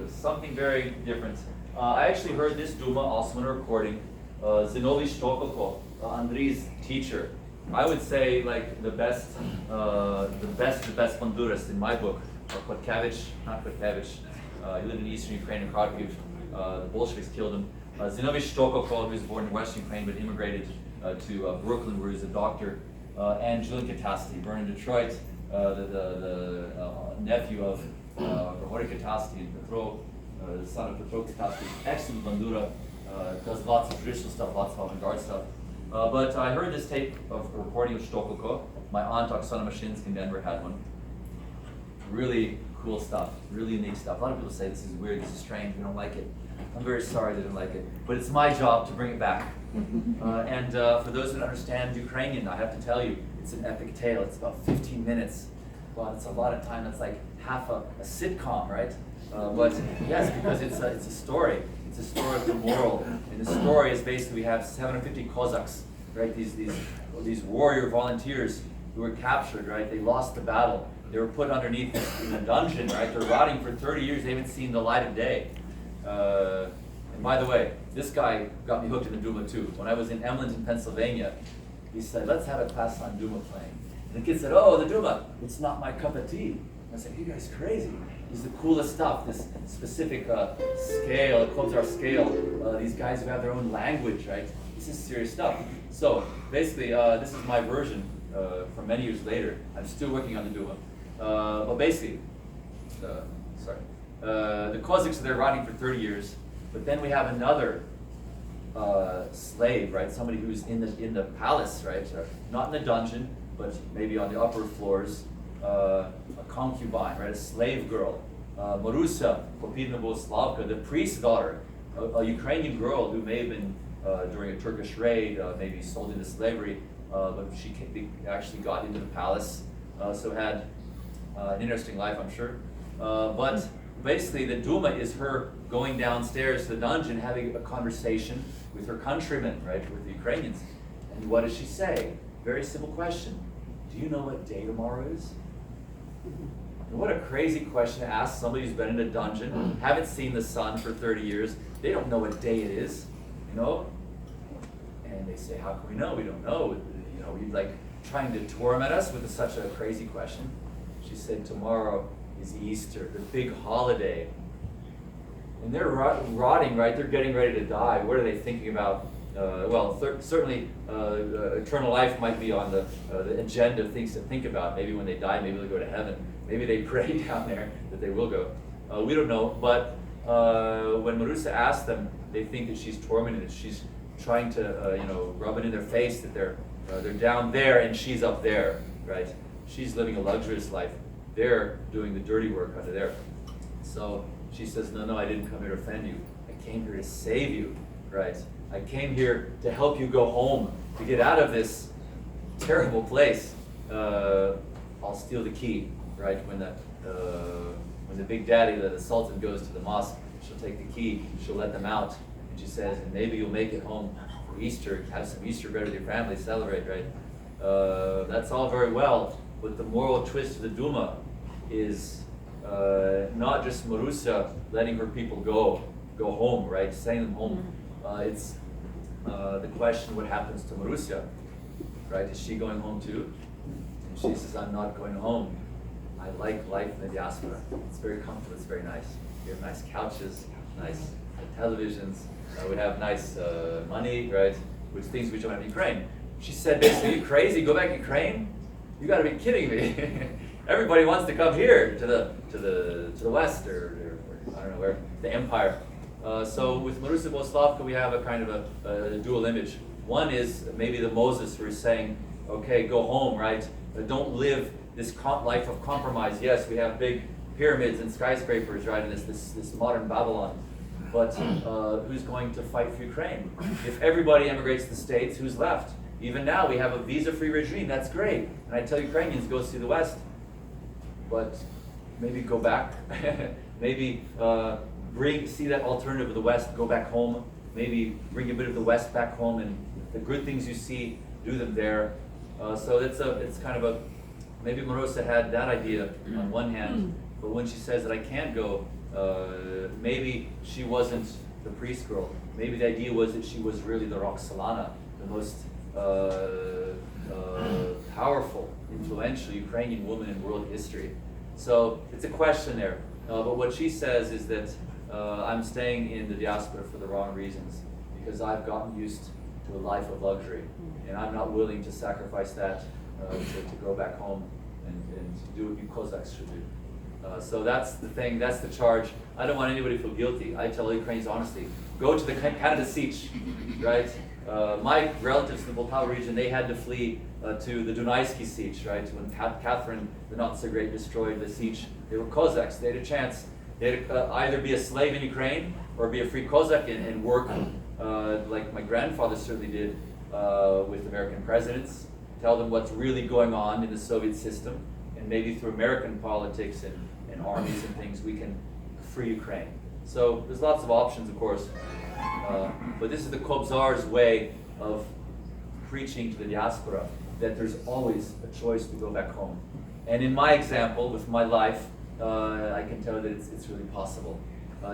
Something very different. I actually heard this Duma also in a recording. Zinovy Shtokoko, Andrei's teacher. I would say like the best bandurist in my book are Kotkevich, not Kotkevich. He lived in eastern Ukraine in Kharkiv. The Bolsheviks killed him. Zinovy Shtokoko, who was born in Western Ukraine but immigrated to Brooklyn, where he was a doctor. and Julian Katasti, born in Detroit, the nephew of Rohori Katasti and Petro, the son of Petro Katasti, excellent bandura, does lots of traditional stuff, lots of avant-garde stuff. But I heard this tape of recording of Stokoko. My aunt Oksana Mashinsky in Denver had one. Really cool stuff, really unique stuff. A lot of people say this is weird, this is strange, we don't like it. I'm very sorry they didn't like it, but it's my job to bring it back. And for those that understand Ukrainian, I have to tell you, it's an epic tale. It's about 15 minutes. Well, it's a lot of time. It's like half a sitcom, right? But yes, because it's a story. It's a story of the moral. And the story is basically we have 750 Cossacks, right? These warrior volunteers who were captured, right? They lost the battle. They were put underneath in a dungeon, right? They're rotting for 30 years. They haven't seen the light of day. And by the way, this guy got me hooked in the Duma too. When I was in Emlenton, Pennsylvania, he said, let's have a class on Duma playing. And the kid said, oh, the Duma, it's not my cup of tea. And I said, you guys crazy. This is the coolest stuff, this specific scale, Kozar scale. These guys who have their own language, right? This is serious stuff. So basically, this is my version from many years later. I'm still working on the Duma. But basically, the Cossacks are there rotting for 30 years. But then we have another slave, right? Somebody who's in the palace, right? Not in the dungeon, but maybe on the upper floors. A concubine, right? A slave girl. Marusia Popidna Boslavka, the priest's daughter, a Ukrainian girl who may have been during a Turkish raid, maybe sold into slavery, but she actually got into the palace, so had an interesting life, I'm sure. But basically, the Duma is her going downstairs to the dungeon, having a conversation with her countrymen, right, with the Ukrainians. And what does she say? Very simple question. Do you know what day tomorrow is? And what a crazy question to ask somebody who's been in a dungeon, haven't seen the sun for 30 years. They don't know what day it is, you know? And they say, how can we know? We don't know. You know, you're like trying to torment us with such a crazy question. She said, tomorrow is Easter, the big holiday. And they're rotting, right? They're getting ready to die. What are they thinking about? Certainly eternal life might be on the agenda of things to think about. Maybe when they die, maybe they'll go to heaven. Maybe they pray down there that they will go. We don't know. But when Marusa asks them, they think that she's tormented, that she's trying to, rub it in their face that they're down there and she's up there, right? She's living a luxurious life. They're doing the dirty work under there. So she says, no, I didn't come here to offend you. I came here to save you, right? I came here to help you go home, to get out of this terrible place. I'll steal the key, right? When the big daddy, the sultan, goes to the mosque, she'll take the key, she'll let them out, and she says, and maybe you'll make it home for Easter, have some Easter bread with your family, celebrate, right? That's all very well, but the moral twist of the Duma is not just Marusia letting her people go home, right? Sending them home. It's the question, what happens to Marusia, right? Is she going home too? And she says, I'm not going home. I like life in the diaspora. It's very comfortable, it's very nice. We have nice couches, nice televisions, we have nice money, right? Which things we don't have in Ukraine. She said, basically, you crazy, go back to Ukraine? You gotta be kidding me. Everybody wants to come here to the west or I don't know where, the empire. So with Marusia Boslavka, we have a kind of a dual image. One is maybe the Moses who is saying, okay, go home, right? But don't live this life of compromise. Yes, we have big pyramids and skyscrapers, right, in this modern Babylon. But who's going to fight for Ukraine? If everybody emigrates to the States, who's left? Even now, we have a visa-free regime. That's great. And I tell Ukrainians, go see the West. But maybe go back. Maybe see that alternative of the West, go back home. Maybe bring a bit of the West back home, and the good things you see, do them there. So it's kind of maybe Marosa had that idea on one hand, but when she says that I can't go, maybe she wasn't the priest girl. Maybe the idea was that she was really the Roxolana, the most powerful, influential Ukrainian woman in world history. So it's a question there. But what she says is that I'm staying in the diaspora for the wrong reasons, because I've gotten used to a life of luxury, and I'm not willing to sacrifice that to go back home and do what you Cossacks should do. So that's the thing, that's the charge. I don't want anybody to feel guilty. I tell Ukrainians honestly, go to the Canada Siege, right? My relatives in the Poltava region, they had to flee to the Dunaysky Siege, right? When Catherine, the not so great, destroyed the siege. They were Cossacks, they had a chance. They had to either be a slave in Ukraine or be a free Cossack and work like my grandfather certainly did with American presidents, tell them what's really going on in the Soviet system, and maybe through American politics and armies and things, we can free Ukraine. So there's lots of options, of course, but this is the Kobzar's way of preaching to the diaspora, that there's always a choice to go back home. And in my example, with my life, I can tell that it's really possible.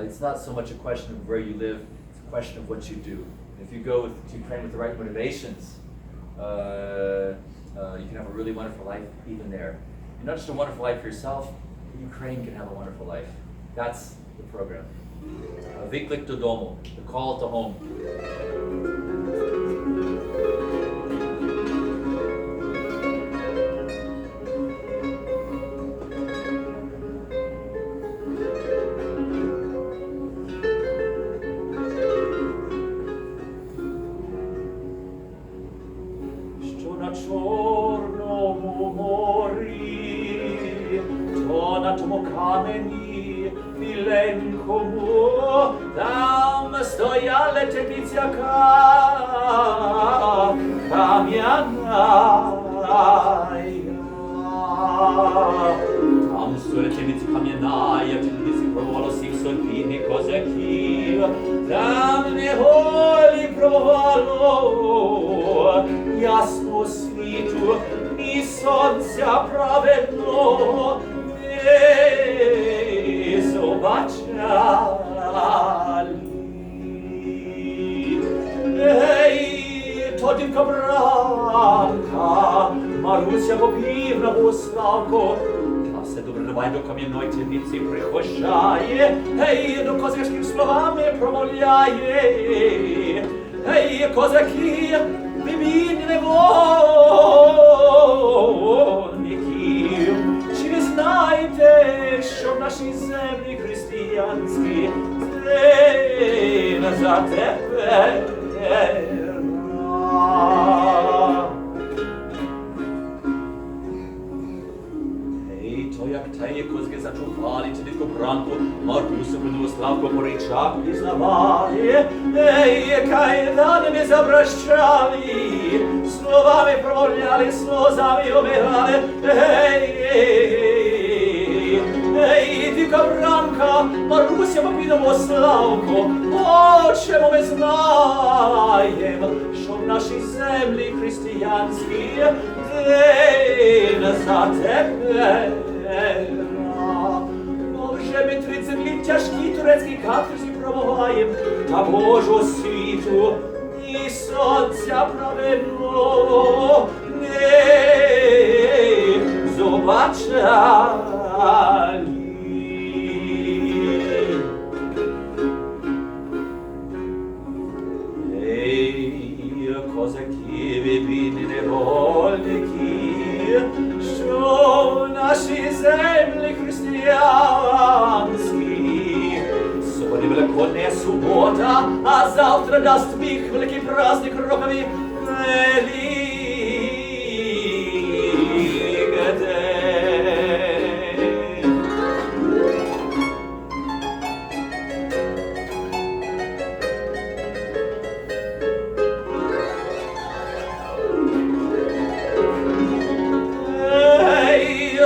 It's not so much a question of where you live, it's a question of what you do. If you go to Ukraine with the right motivations, you can have a really wonderful life even there. And not just a wonderful life for yourself, Ukraine can have a wonderful life. That's the program. Viklik do domu, the call to home. Камені міленькому, там стояла темниця кам'яна. Там стояла темниця кам'яна, в темниці провало сім сотні козаків. Там неволі провало ясно світу, ні сонця праведного zobaczali. To dівка Бранка, Маруся Попівна Богославко, та все добре давай до кам'яної темниці прихожає, до козацьких словами промовляє. Козаки, бібі невольники, чи ви знаєте, що в нашій землі християнській за тепер? То як теє козаки зачували, ті дівку Бранку, Марусю Богославку по речах пізнавали, кайданами забращали, словами промовляли, сльозами обігали. Дівка Бранка, Маруся Попівна Богославко, чому ми знаємо, що в нашій землі християнській день за тебе. Вже ми 30 літ тяжкі турецькі каторзі промагаєм, та Божого світу ні сонця праведного не побачали. Козаки, вибідні невольники, що в нашій землі християнські. Сьогодні Великодня субота, а завтра дасть міг великий праздник рокові Великдень.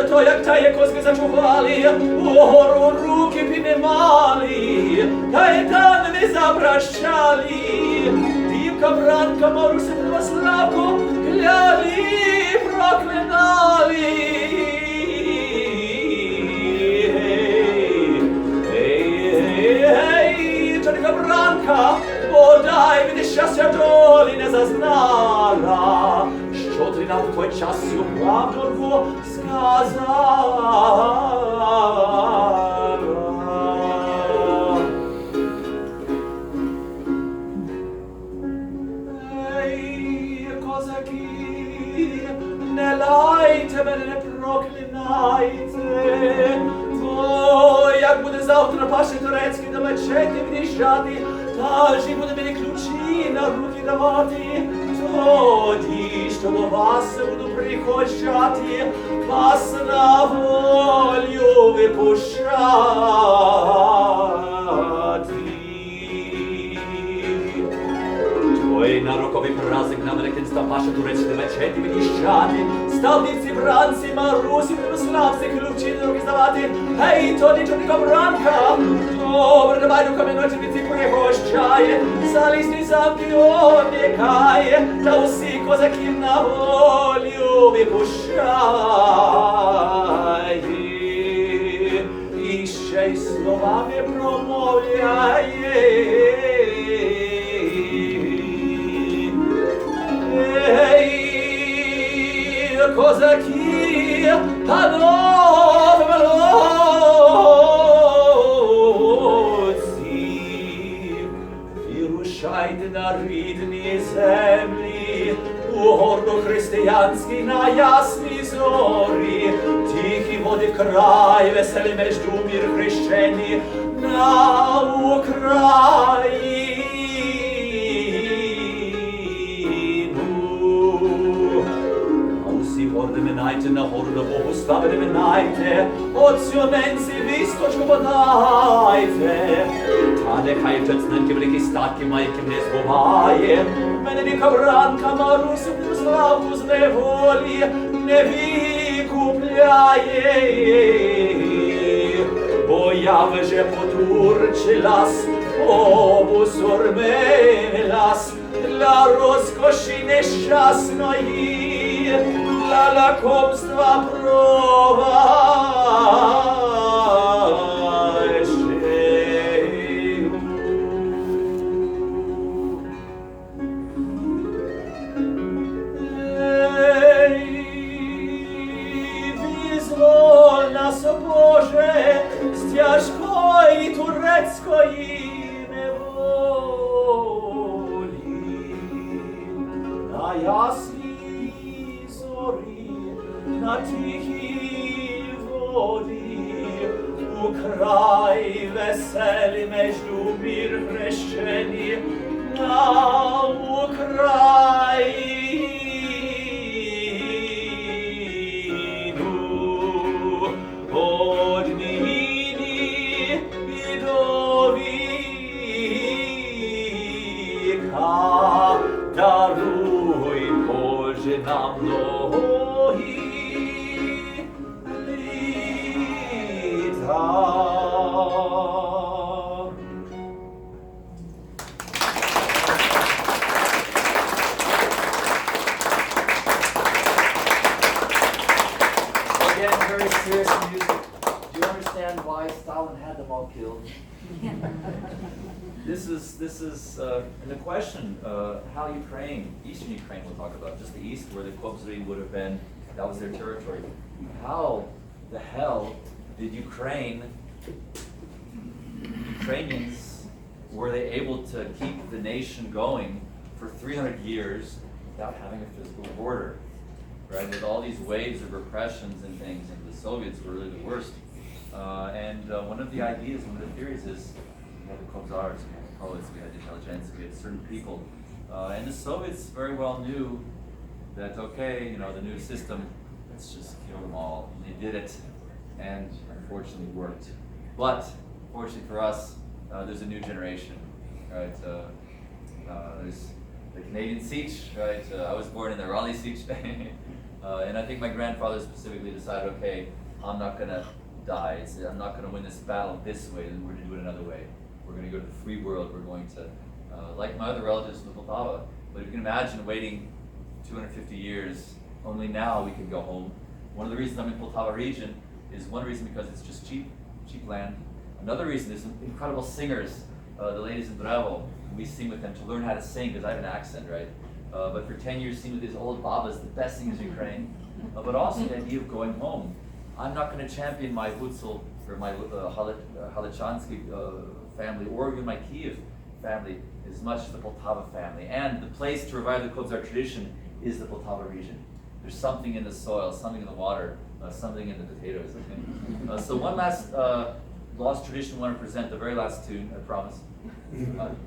То як тає козки зачували, угору руки піднімали, кайданами забращали, дівка Бранка, Маруся Богославку кляли, проклинали. Дівка Бранка, бодай від щастя долі не зазнала, що ти нам в той час цю правду сказала. Козаки, не знайте. То, як буде завтра паше турецький до мечеті в'їжджати, та ж і буде мені ключі на руки давати, тоді, що до вас буду приходжати, вас на волю випущати. Ой, на роковий праздник на Американська паша турецькі мечеті від'їжджати, став дівці бранці, Марусі, Мирославці, ключі на руки здавати. Гей, тоді чорника бранка, добре, давай руками ночі віці пригощає, залізні замки обікає, та усі козаків на волю випущає. І ще й словами промовляє. Ей, козаки, панове молодці, вирушайте на рідні землі, у гордо християнській на ясній зорі, тихі води край, веселі междумір хрещені на Україні. Горди минайте, на гору до Богу ставили минайте, от сьоменці вісточку подайте. Та нехай чецненькі великі статки майки не збуває, мене віка бранка Марусю славу з неволі не викупляє. Бо я вже потурчилась, обусурмилась для розкоші нещасної, для лакомства провальшею. Ей, визволь нас, Боже, з тяжкої турецької неволі, на ясній зорі, на тихій воді, у край веселі междумір хрещені, на Україну. Однині і до віка даруй, Боже, нам многі літа. Again, very serious music. Do you understand why Stalin had them all killed? This is and the question, how Ukraine, Eastern Ukraine we'll talk about, just the east where the Kobzari would have been, that was their territory. How the hell did Ukrainians, were they able to keep the nation going for 300 years without having a physical border? Right, with all these waves of repressions and things, and the Soviets were really the worst. One of the ideas, one of the theories is, we had the Kobzars, we had the poets, we had the intelligentsia, we had certain people. And the Soviets very well knew that, okay, the new system, let's just kill them all. And they did it, and unfortunately worked. But, fortunately for us, there's a new generation, right? There's the Canadian Siege, right? I was born in the Raleigh Siege. And I think my grandfather specifically decided, okay, I'm not going to die. I'm not going to win this battle this way, then we're going to do it another way. We're going to go to the free world. We're going to, like my other relatives in the Poltava, but if you can imagine waiting 250 years, only now we can go home. One of the reasons I'm in Poltava region is one reason because it's just cheap land. Another reason is incredible singers, the ladies in Bravo. We sing with them to learn how to sing because I have an accent, right? But for 10 years, sing with these old babas, the best singers in Ukraine. But also the idea of going home. I'm not going to champion my Hutsul or my Halichansky family or even my Kiev family as much as the Poltava family. And the place to revive the Kobzar tradition is the Poltava region. There's something in the soil, something in the water something in the potatoes, okay? So one last lost tradition I want to present, the very last tune, I promise.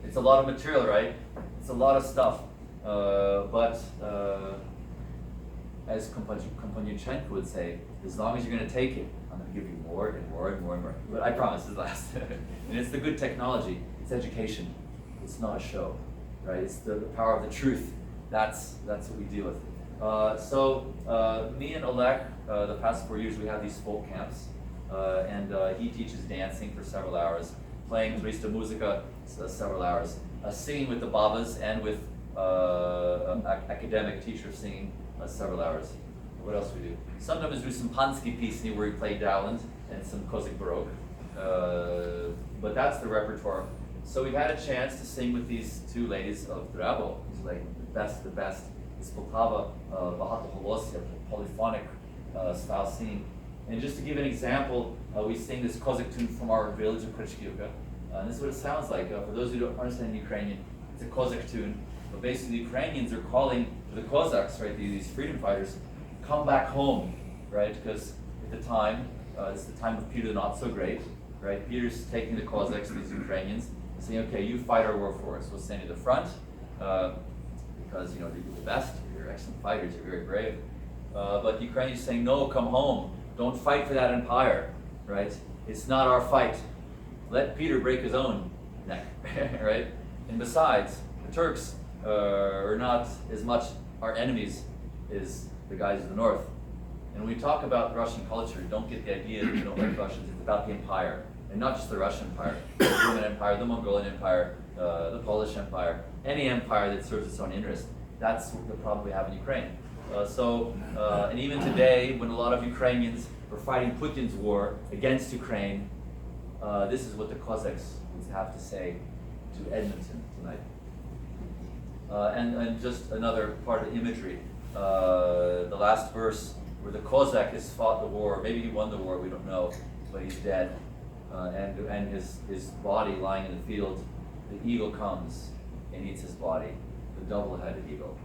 It's a lot of material, right? It's a lot of stuff. But as Kompanyuchenko would say, as long as you're going to take it, I'm going to give you more and more and more and more. But I promise it's last. And it's the good technology. It's education. It's not a show, right? It's the power of the truth. That's what we deal with. So me and Oleg, the past 4 years, we have these folk camps. And he teaches dancing for several hours, playing turista muzika several hours, singing with the babas and with academic teachers singing several hours. What else do we do? Sometimes we do some Pansky piece where we play Dowland and some Kozak Baroque. But that's the repertoire. So we've had a chance to sing with these two ladies of Drabo, who's like the best. It's Poltava, Bahata Holosia, polyphonic style singing. And just to give an example, we sing this Kozak tune from our village of Krichkivka. And this is what it sounds like. For those who don't understand Ukrainian, it's a Kozak tune. But basically, the Ukrainians are calling to the Cossacks, right, these freedom fighters, come back home, right? Because at the time, it's the time of Peter the Not So Great, right? Peter's taking the Cossacks, these Ukrainians, saying, okay, you fight our war for us. We'll send you to the front, because, you're the best, you're excellent fighters, you're very brave. But the Ukrainians are saying, no, come home. Don't fight for that empire, right? It's not our fight. Let Peter break his own neck, right? And besides, the Turks are not as much our enemies as the guys of the north. And when we talk about Russian culture, don't get the idea that we don't like Russians. It's about the empire, and not just the Russian Empire, the Roman Empire, the Mongolian Empire, the Polish Empire, any empire that serves its own interest. That's the problem we have in Ukraine. And even today, when a lot of Ukrainians were fighting Putin's war against Ukraine, this is what the Cossacks would have to say to Edmonton tonight. And just another part of the imagery, the last verse where the Cossack has fought the war, maybe he won the war, we don't know, but he's dead. And his body lying in the field, the eagle comes and eats his body, the double-headed eagle.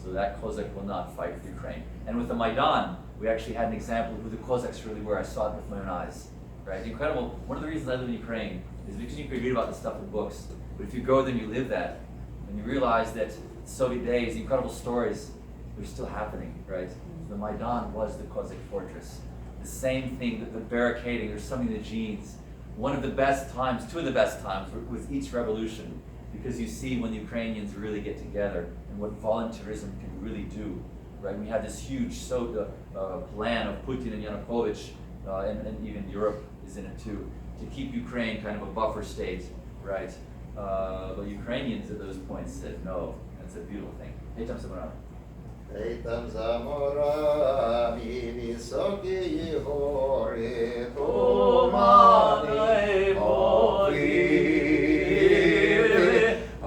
So that Cossack will not fight for Ukraine. And with the Maidan, we actually had an example of who the Cossacks really were. I saw it with my own eyes. Right? Incredible. One of the reasons I live in Ukraine is because you can read about this stuff in books, but if you go there and you live that, and you realize that Soviet days, incredible stories, they're still happening, right? The Maidan was the Cossack fortress. The same thing, the barricading, there's something in the genes. One of the best times, two of the best times was each revolution, because you see when the Ukrainians really get together and what volunteerism can really do, right? We had this huge plan of Putin and Yanukovych, and even Europe is in it too, to keep Ukraine kind of a buffer state, right? But Ukrainians at those points said no. That's a beautiful thing. Hey, Tam Samara. Ей там за морами високі гори, тумани покрили,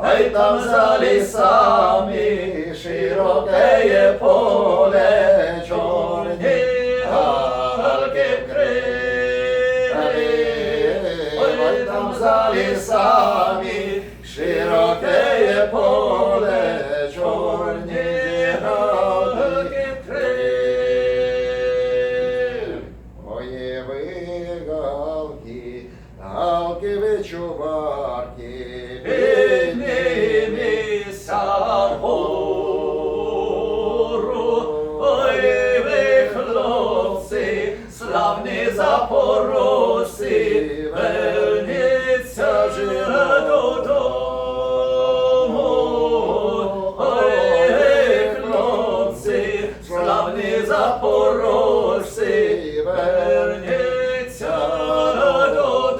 ай там за лісами широке поле, чорні галки вкрили, ай там за лісами широке поле, чорні чуварки, піднімі ся вгору, ой ви хлопці, славні запорожці, верніться же додому, ой ви хлопці, славні запорожці, верніться додому.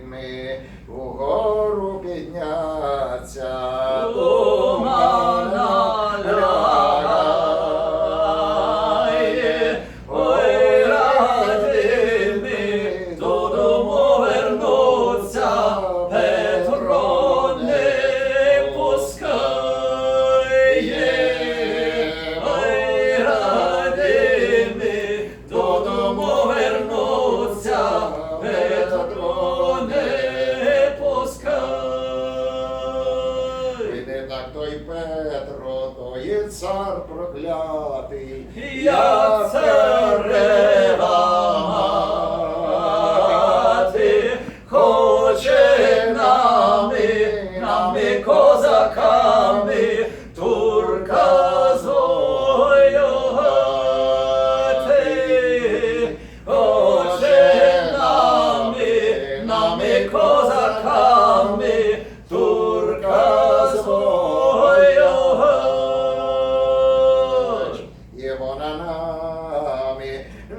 Ми угору підняться, тумана лягає, мати, Я царева мати, хоче нами козаками, турка зоювати. Хоче нами козаками, турка зоювати. і вона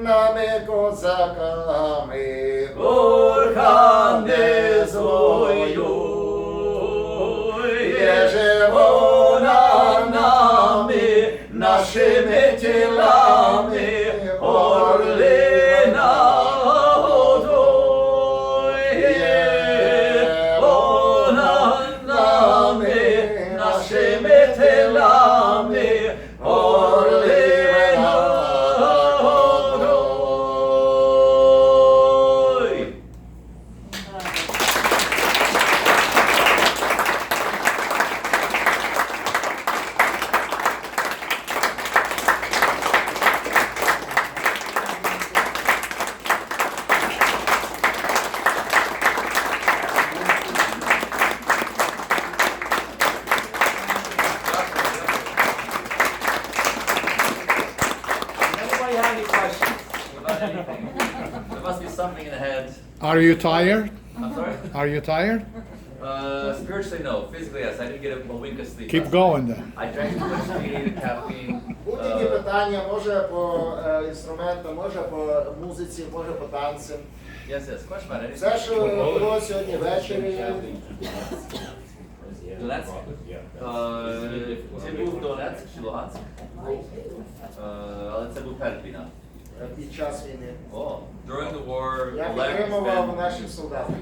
нами козаками, Турка не зоює, же вона нами, нашими тілами, орлина годує. Вона нами, нашими тілами, орлина годує. Anybody have any questions about anything? There must be something in the head. Are you tired? I'm sorry? Are you tired? Spiritually, no. Physically, yes. I didn't get a wink of sleep. Keep last going night. then. I drank too much tea, caffeine. будь-які питання, може по інструментам, може по музиці, може по танцям. Yes, yes. Question about anything. Все, що було сьогодні ввечері, Donetsk? Це був Донецьк чи Луганськ? Але це був перед війна. під час війни. Oh, during the war, Я Oleg підтримував spent, наших солдатів.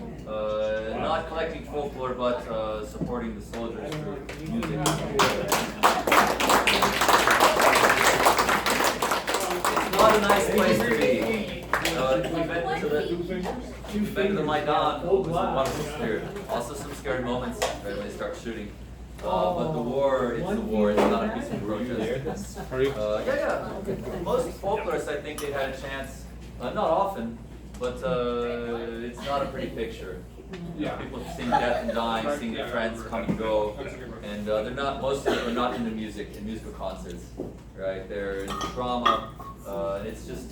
not collecting folklore, but supporting the soldiers through music. It's not a nice place to be. We've been to the Maidan, it was a wonderful spirit. Also some scary moments right when they start shooting. But the war, it's the war, it's not a peaceful protest. Yeah. Most folklorists, I think they had a chance, not often, but it's not a pretty picture. People seeing death and dying, seeing their friends come and go, and they're not, most of them are not into music, in musical concerts, right? They're into drama, and it's just,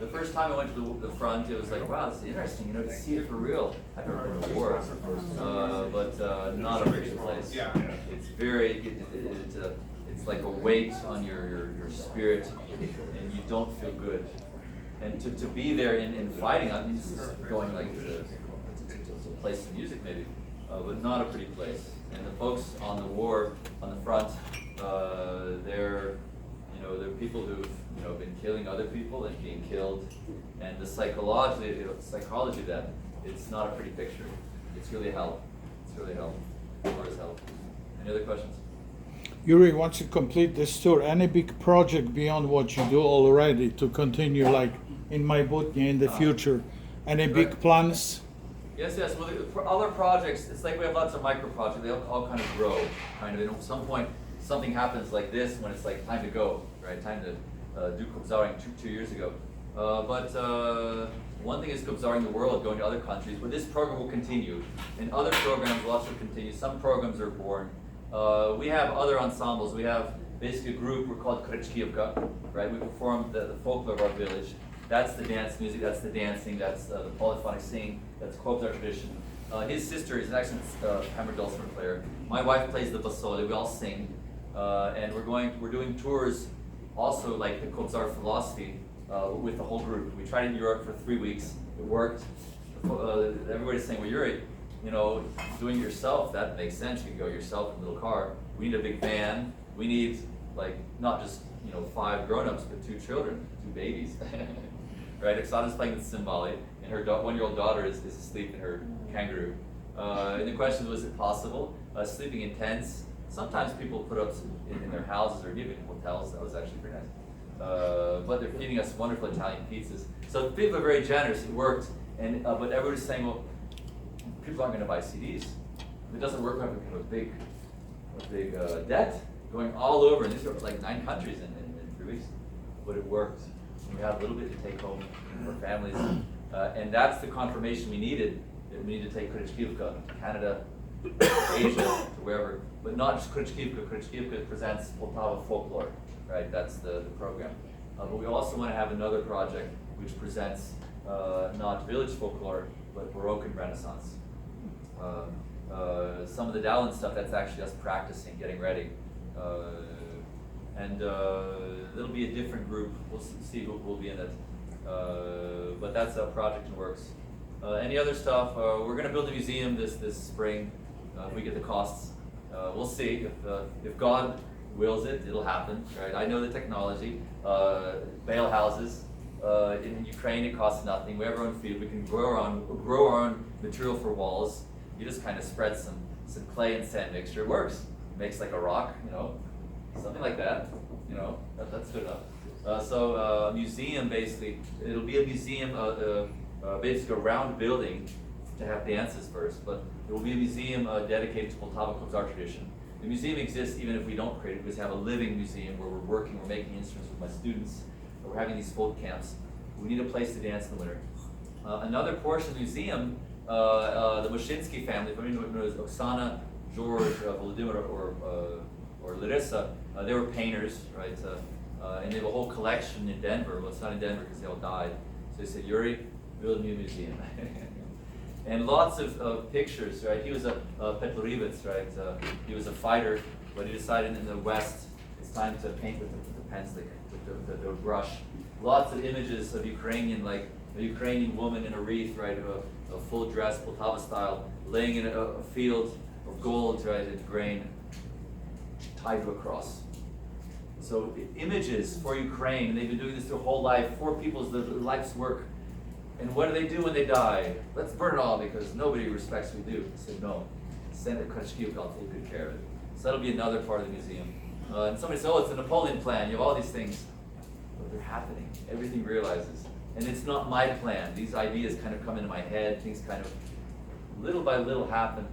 the first time I went to the front, it was like, wow, it's interesting, you know, to see it for real. I've never been to war, but not a pretty place. It's very, it's like a weight on your spirit, and you don't feel good. And to be there in fighting, I mean, this is going like to play some music maybe, but not a pretty place. And the folks on the war, on the front, they're people who've been killing other people and being killed, and the psychology that it's not a pretty picture. It's really hell. It's really hell. War is hell. Any other questions? Yuri, once you complete this tour, any big project beyond what you do already to continue, like in Maybutnya in the future? Any big plans? Yes. Well, for other projects, it's like we have lots of micro projects. They all kind of grow. Kind of. At some point, something happens like this when it's like time to go, right? Time to do Kobzaring 2 years ago. But one thing is Kobzaring the world, going to other countries. But this program will continue, and other programs will also continue. Some programs are born. We have other ensembles. We have basically a group. We're called Krechkievka, right? We perform the folklore of our village. That's the dance music, that's the dancing, that's the polyphonic singing, that's Kobzar tradition. His sister is an excellent hammer dulcimer player. My wife plays the basoli, we all sing. And we're doing tours also like the Kobzar philosophy with the whole group. We tried it in Europe for 3 weeks, it worked. Everybody's saying, well, Yuri, doing it yourself, that makes sense. You can go yourself in a little car. We need a big van. We need like not just 5 grown-ups, but 2 children, 2 babies. Right? Oksana's playing the cymbali, and her 1-year-old daughter is asleep in her kangaroo. And the question was it possible? Sleeping in tents. Sometimes people put up in their houses or even hotels. That was actually pretty nice. But they're feeding us wonderful Italian pizzas. So people are very generous. It worked. And but everybody's saying, well, people aren't going to buy CDs. If it doesn't work, we're going to have a big debt going all over. And these are like 9 countries in 3 weeks. but it worked. And we had a little bit to take home for families. And that's the confirmation we needed, that we need to take kjfe10 to Canada, Asia, to wherever. But not just kjfe10. kjfe10 presents Poltava folklore, right? That's the program. But we also want to have another project which presents not village folklore, but Baroque and Renaissance. Some of the Dowland stuff, that's actually us practicing, getting ready. And it'll be a different group. We'll see who will be in it. But that's a project in works. Any other stuff? We're going to build a museum this spring. If we get the costs, we'll see. If God wills it, it'll happen. Right? I know the technology. Bale houses. In Ukraine, it costs nothing. We have our own field. We can grow our own material for walls. You just kind of spread some clay and sand mixture. It works. It makes like a rock, something like that. That's good enough. So a museum, basically, it'll be a museum, basically a round building to have dances first, but it will be a museum dedicated to Poltava Club's art tradition. The museum exists even if we don't create it, because we have a living museum where we're making instruments with my students. We're having these folk camps. We need a place to dance in the winter. Another portion of the museum, the Mushinsky family, if anyone knows Oksana, George, Volodymyr, or Larissa, they were painters, right? And they have a whole collection in Denver. Well, it's not in Denver because they all died. So they said, Yuri, build a new museum. And lots of pictures, right? He was a Petlurivets, right? He was a fighter, but he decided in the West, it's time to paint with the pencil, with the brush. Lots of images of Ukrainian, like a Ukrainian woman in a wreath, right? A full dress, Poltava style, laying in a field of gold, right? It's grain, tied to a cross. So images for Ukraine, and they've been doing this their whole life, for people's life's work. And what do they do when they die? Let's burn it all because nobody respects what we do. I said, no, send it to kjfe10, I'll take good care of it. So that'll be another part of the museum. And somebody said, oh, it's a Napoleon plan, you have all these things. But they're happening, everything realizes. And it's not my plan. These ideas kind of come into my head, things kind of little by little happen.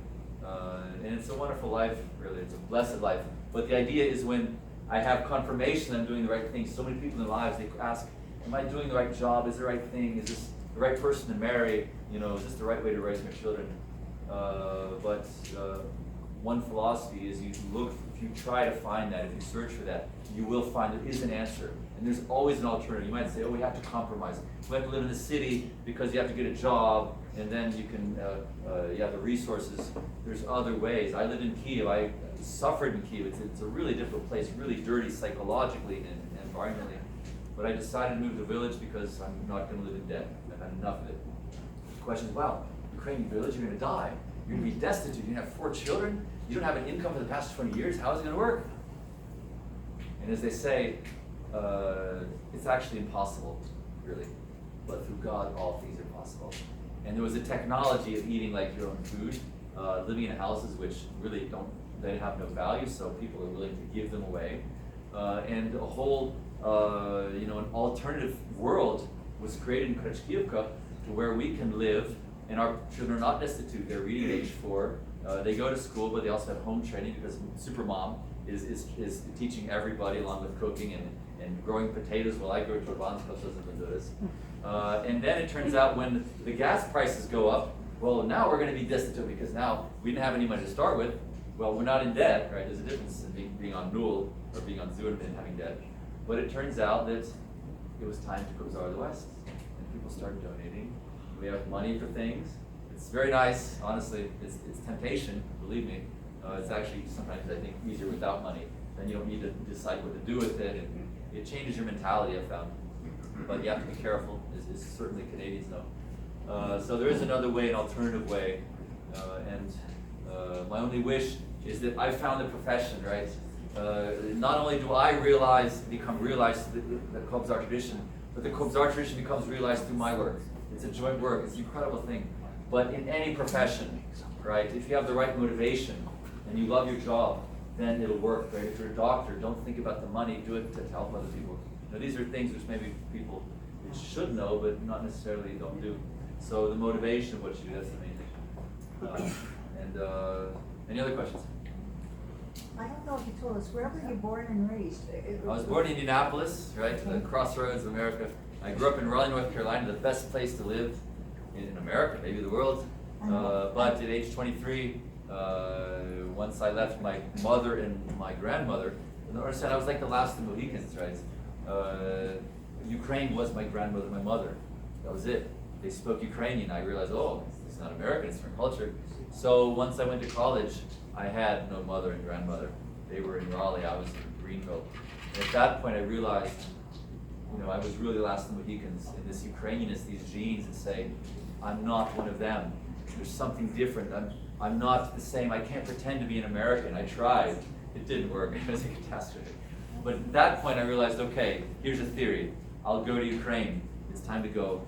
And it's a wonderful life, really, it's a blessed life. But the idea is when I have confirmation I'm doing the right thing. So many people in their lives, they ask, am I doing the right job? Is the right thing? Is this the right person to marry? Is this the right way to raise my children? But one philosophy is if you try to find that, if you search for that, you will find there is an answer. And there's always an alternative. You might say, oh, we have to compromise. We have to live in the city because you have to get a job, and then you can, you have the resources. There's other ways. I lived in Kiev. I suffered in Kiev. It's a really difficult place, really dirty psychologically and environmentally. But I decided to move to the village because I'm not going to live in debt. I've had enough of it. The question is, wow, Ukrainian village, you're going to die. You're going to be destitute. You're going to have 4 children. You don't have an income for the past 20 years. How is it going to work? And as they say, it's actually impossible, really. But through God, all things are possible. And there was a technology of eating like your own food, living in houses which really they have no value, so people are willing to give them away. And a whole, an alternative world was created in kjfe10 to where we can live, and our children are not destitute. They're reading at age 4. They go to school, but they also have home training because Supermom is teaching everybody along with cooking and growing potatoes while I grow turbanskos. And then it turns out when the gas prices go up, well, now we're going to be destitute because now we didn't have any money to start with. Well, we're not in debt, right? There's a difference in being on nul or being on zero and having debt. But it turns out that it was time to go to the West, and people started donating. We have money for things. It's very nice, honestly. It's temptation, believe me. It's actually sometimes I think easier without money. Then you don't need to decide what to do with it, and it changes your mentality, I've found. But you have to be careful, as certainly Canadians know. So there is another way, an alternative way, and my only wish is that I found the profession, right? Not only do I become realized the club's art tradition, but the club's art tradition becomes realized through my work. It's a joint work, it's an incredible thing. But in any profession, right, if you have the right motivation and you love your job, then it'll work, right? If you're a doctor, don't think about the money, do it to help other people. These are things which maybe people should know, but not necessarily don't do. So the motivation of what you do, that's the main thing. Any other questions? I don't know if you told us, where were you born and raised? I was born in Indianapolis, right, the crossroads of America. I grew up in Raleigh, North Carolina, the best place to live in America, maybe the world. But at age 23, once I left my mother and my grandmother, in order to say I was like the last of the Mohicans, right? Ukraine was my grandmother, my mother. That was it. They spoke Ukrainian. I realized, oh, it's not American, it's different culture. So once I went to college, I had no mother and grandmother. They were in Raleigh, I was in Greenville. And at that point I realized, I was really the last of the Mohicans, and this Ukrainianness, these genes, and say, I'm not one of them. There's something different. I'm not the same. I can't pretend to be an American. I tried. It didn't work. It was a catastrophe. But at that point I realized, okay, here's a theory. I'll go to Ukraine. It's time to go.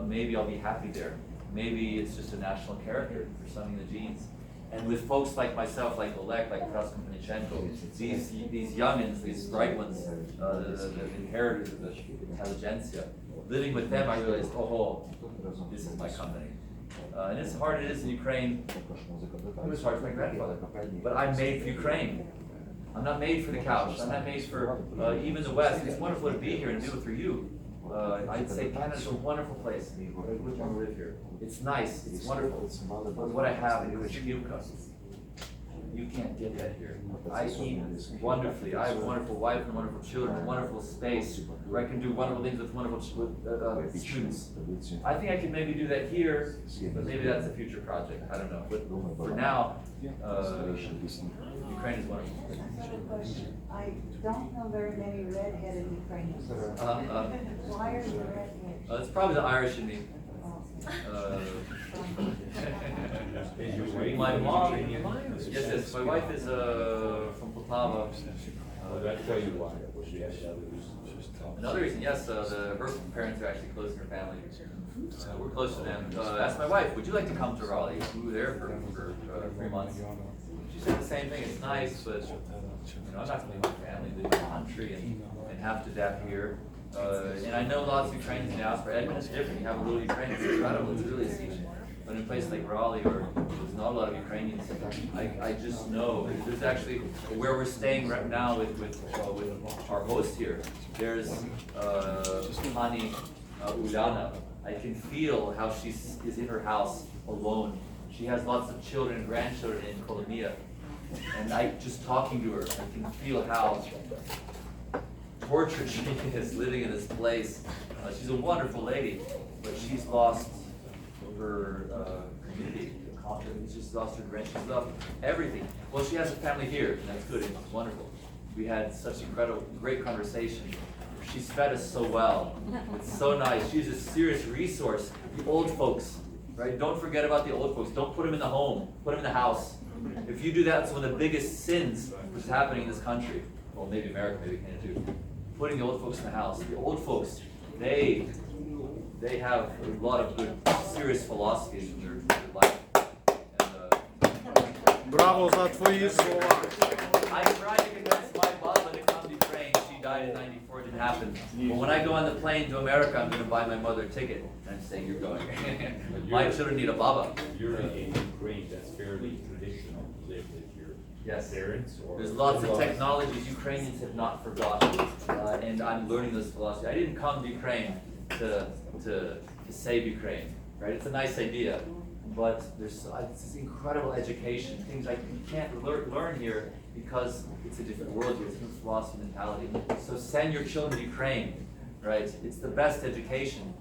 Maybe I'll be happy there. Maybe it's just a national character. There's something in the genes. And with folks like myself, like Oleg, like Krasko Panichenko, these youngins, these bright ones, the inheritors of the intelligentsia, living with them, I realized, oh, this is my company. And as hard it is in Ukraine, it was hard for my grandfather. But I'm made for Ukraine. I'm not made for the couch. I'm not made for even the West. It's wonderful to be here and do it for you. I'd say Canada's a wonderful place. I would want to live here. It's nice. It's wonderful. But what I have in Kjfe10, you can't get that here. I eat wonderfully. I have a wonderful wife and wonderful children, a wonderful space where I can do wonderful things with wonderful students. I think I can maybe do that here, but maybe that's a future project. I don't know. But for now, Ukraine is wonderful. I don't know very many red-headed Ukrainians. Why are you red-headed? It's probably the Irish in me. My mom, yes, my wife is from Poltava. That's why you want it. Another reason, yes, her parents are actually close in her family. We're close to them. Asked my wife, would you like to come to Raleigh? We were there for 3 months. She said the same thing. It's nice, but I'm not going to leave my family, leave my country, and have to adapt here. And I know lots of Ukrainians in the diaspora. Edmond is different. You have a little Ukraine. It's incredible. It's really secret. But in a place like Raleigh, where there's not a lot of Ukrainians, I just know there's actually where we're staying right now with our host here. There's Hani Udana. I can feel how she is in her house alone. She has lots of children and grandchildren in Colombia. And just talking to her, I can feel how tortured she is living in this place. She's a wonderful lady, but she's lost her community, the confidence. She's lost her grand. She's lost everything. Well, she has a family here, and that's good. It's wonderful. We had such incredible, great conversation. She's fed us so well. It's so nice. She's a serious resource. The old folks, right? Don't forget about the old folks. Don't put them in the home. Put them in the house. If you do that, it's one of the biggest sins which is happening in this country. Well, maybe America, maybe Canada too. Putting the old folks in the house. The old folks, they have a lot of good, serious philosophies in their life. And, Браво за твої слова. I tried to convince my Baba to come to Ukraine. She died in '94. It didn't happen. But when I go on the plane to America, I'm going to buy my mother a ticket. And I'm saying, you're going. My children need a Baba. You're in Ukraine, that's fairly traditional to live with your Yes. parents or... There's lots of technologies Ukrainians have not forgotten. And I'm learning this philosophy. I didn't come to Ukraine to save Ukraine, right? It's a nice idea. But there's this incredible education, things like you can't learn here because it's a different world here, it's a different philosophy mentality. So send your children to Ukraine, right? It's the best education.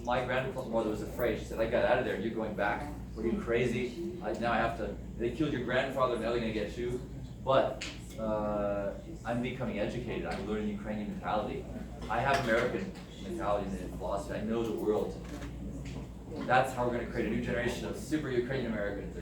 My grandmother was afraid. She said, I got out of there, you're going back. Were you crazy? Now I have to, they killed your grandfather, now they're going to get you. But I'm becoming educated, I'm learning Ukrainian mentality. I have American mentality and philosophy, I know the world. That's how we're going to create a new generation of super Ukrainian Americans.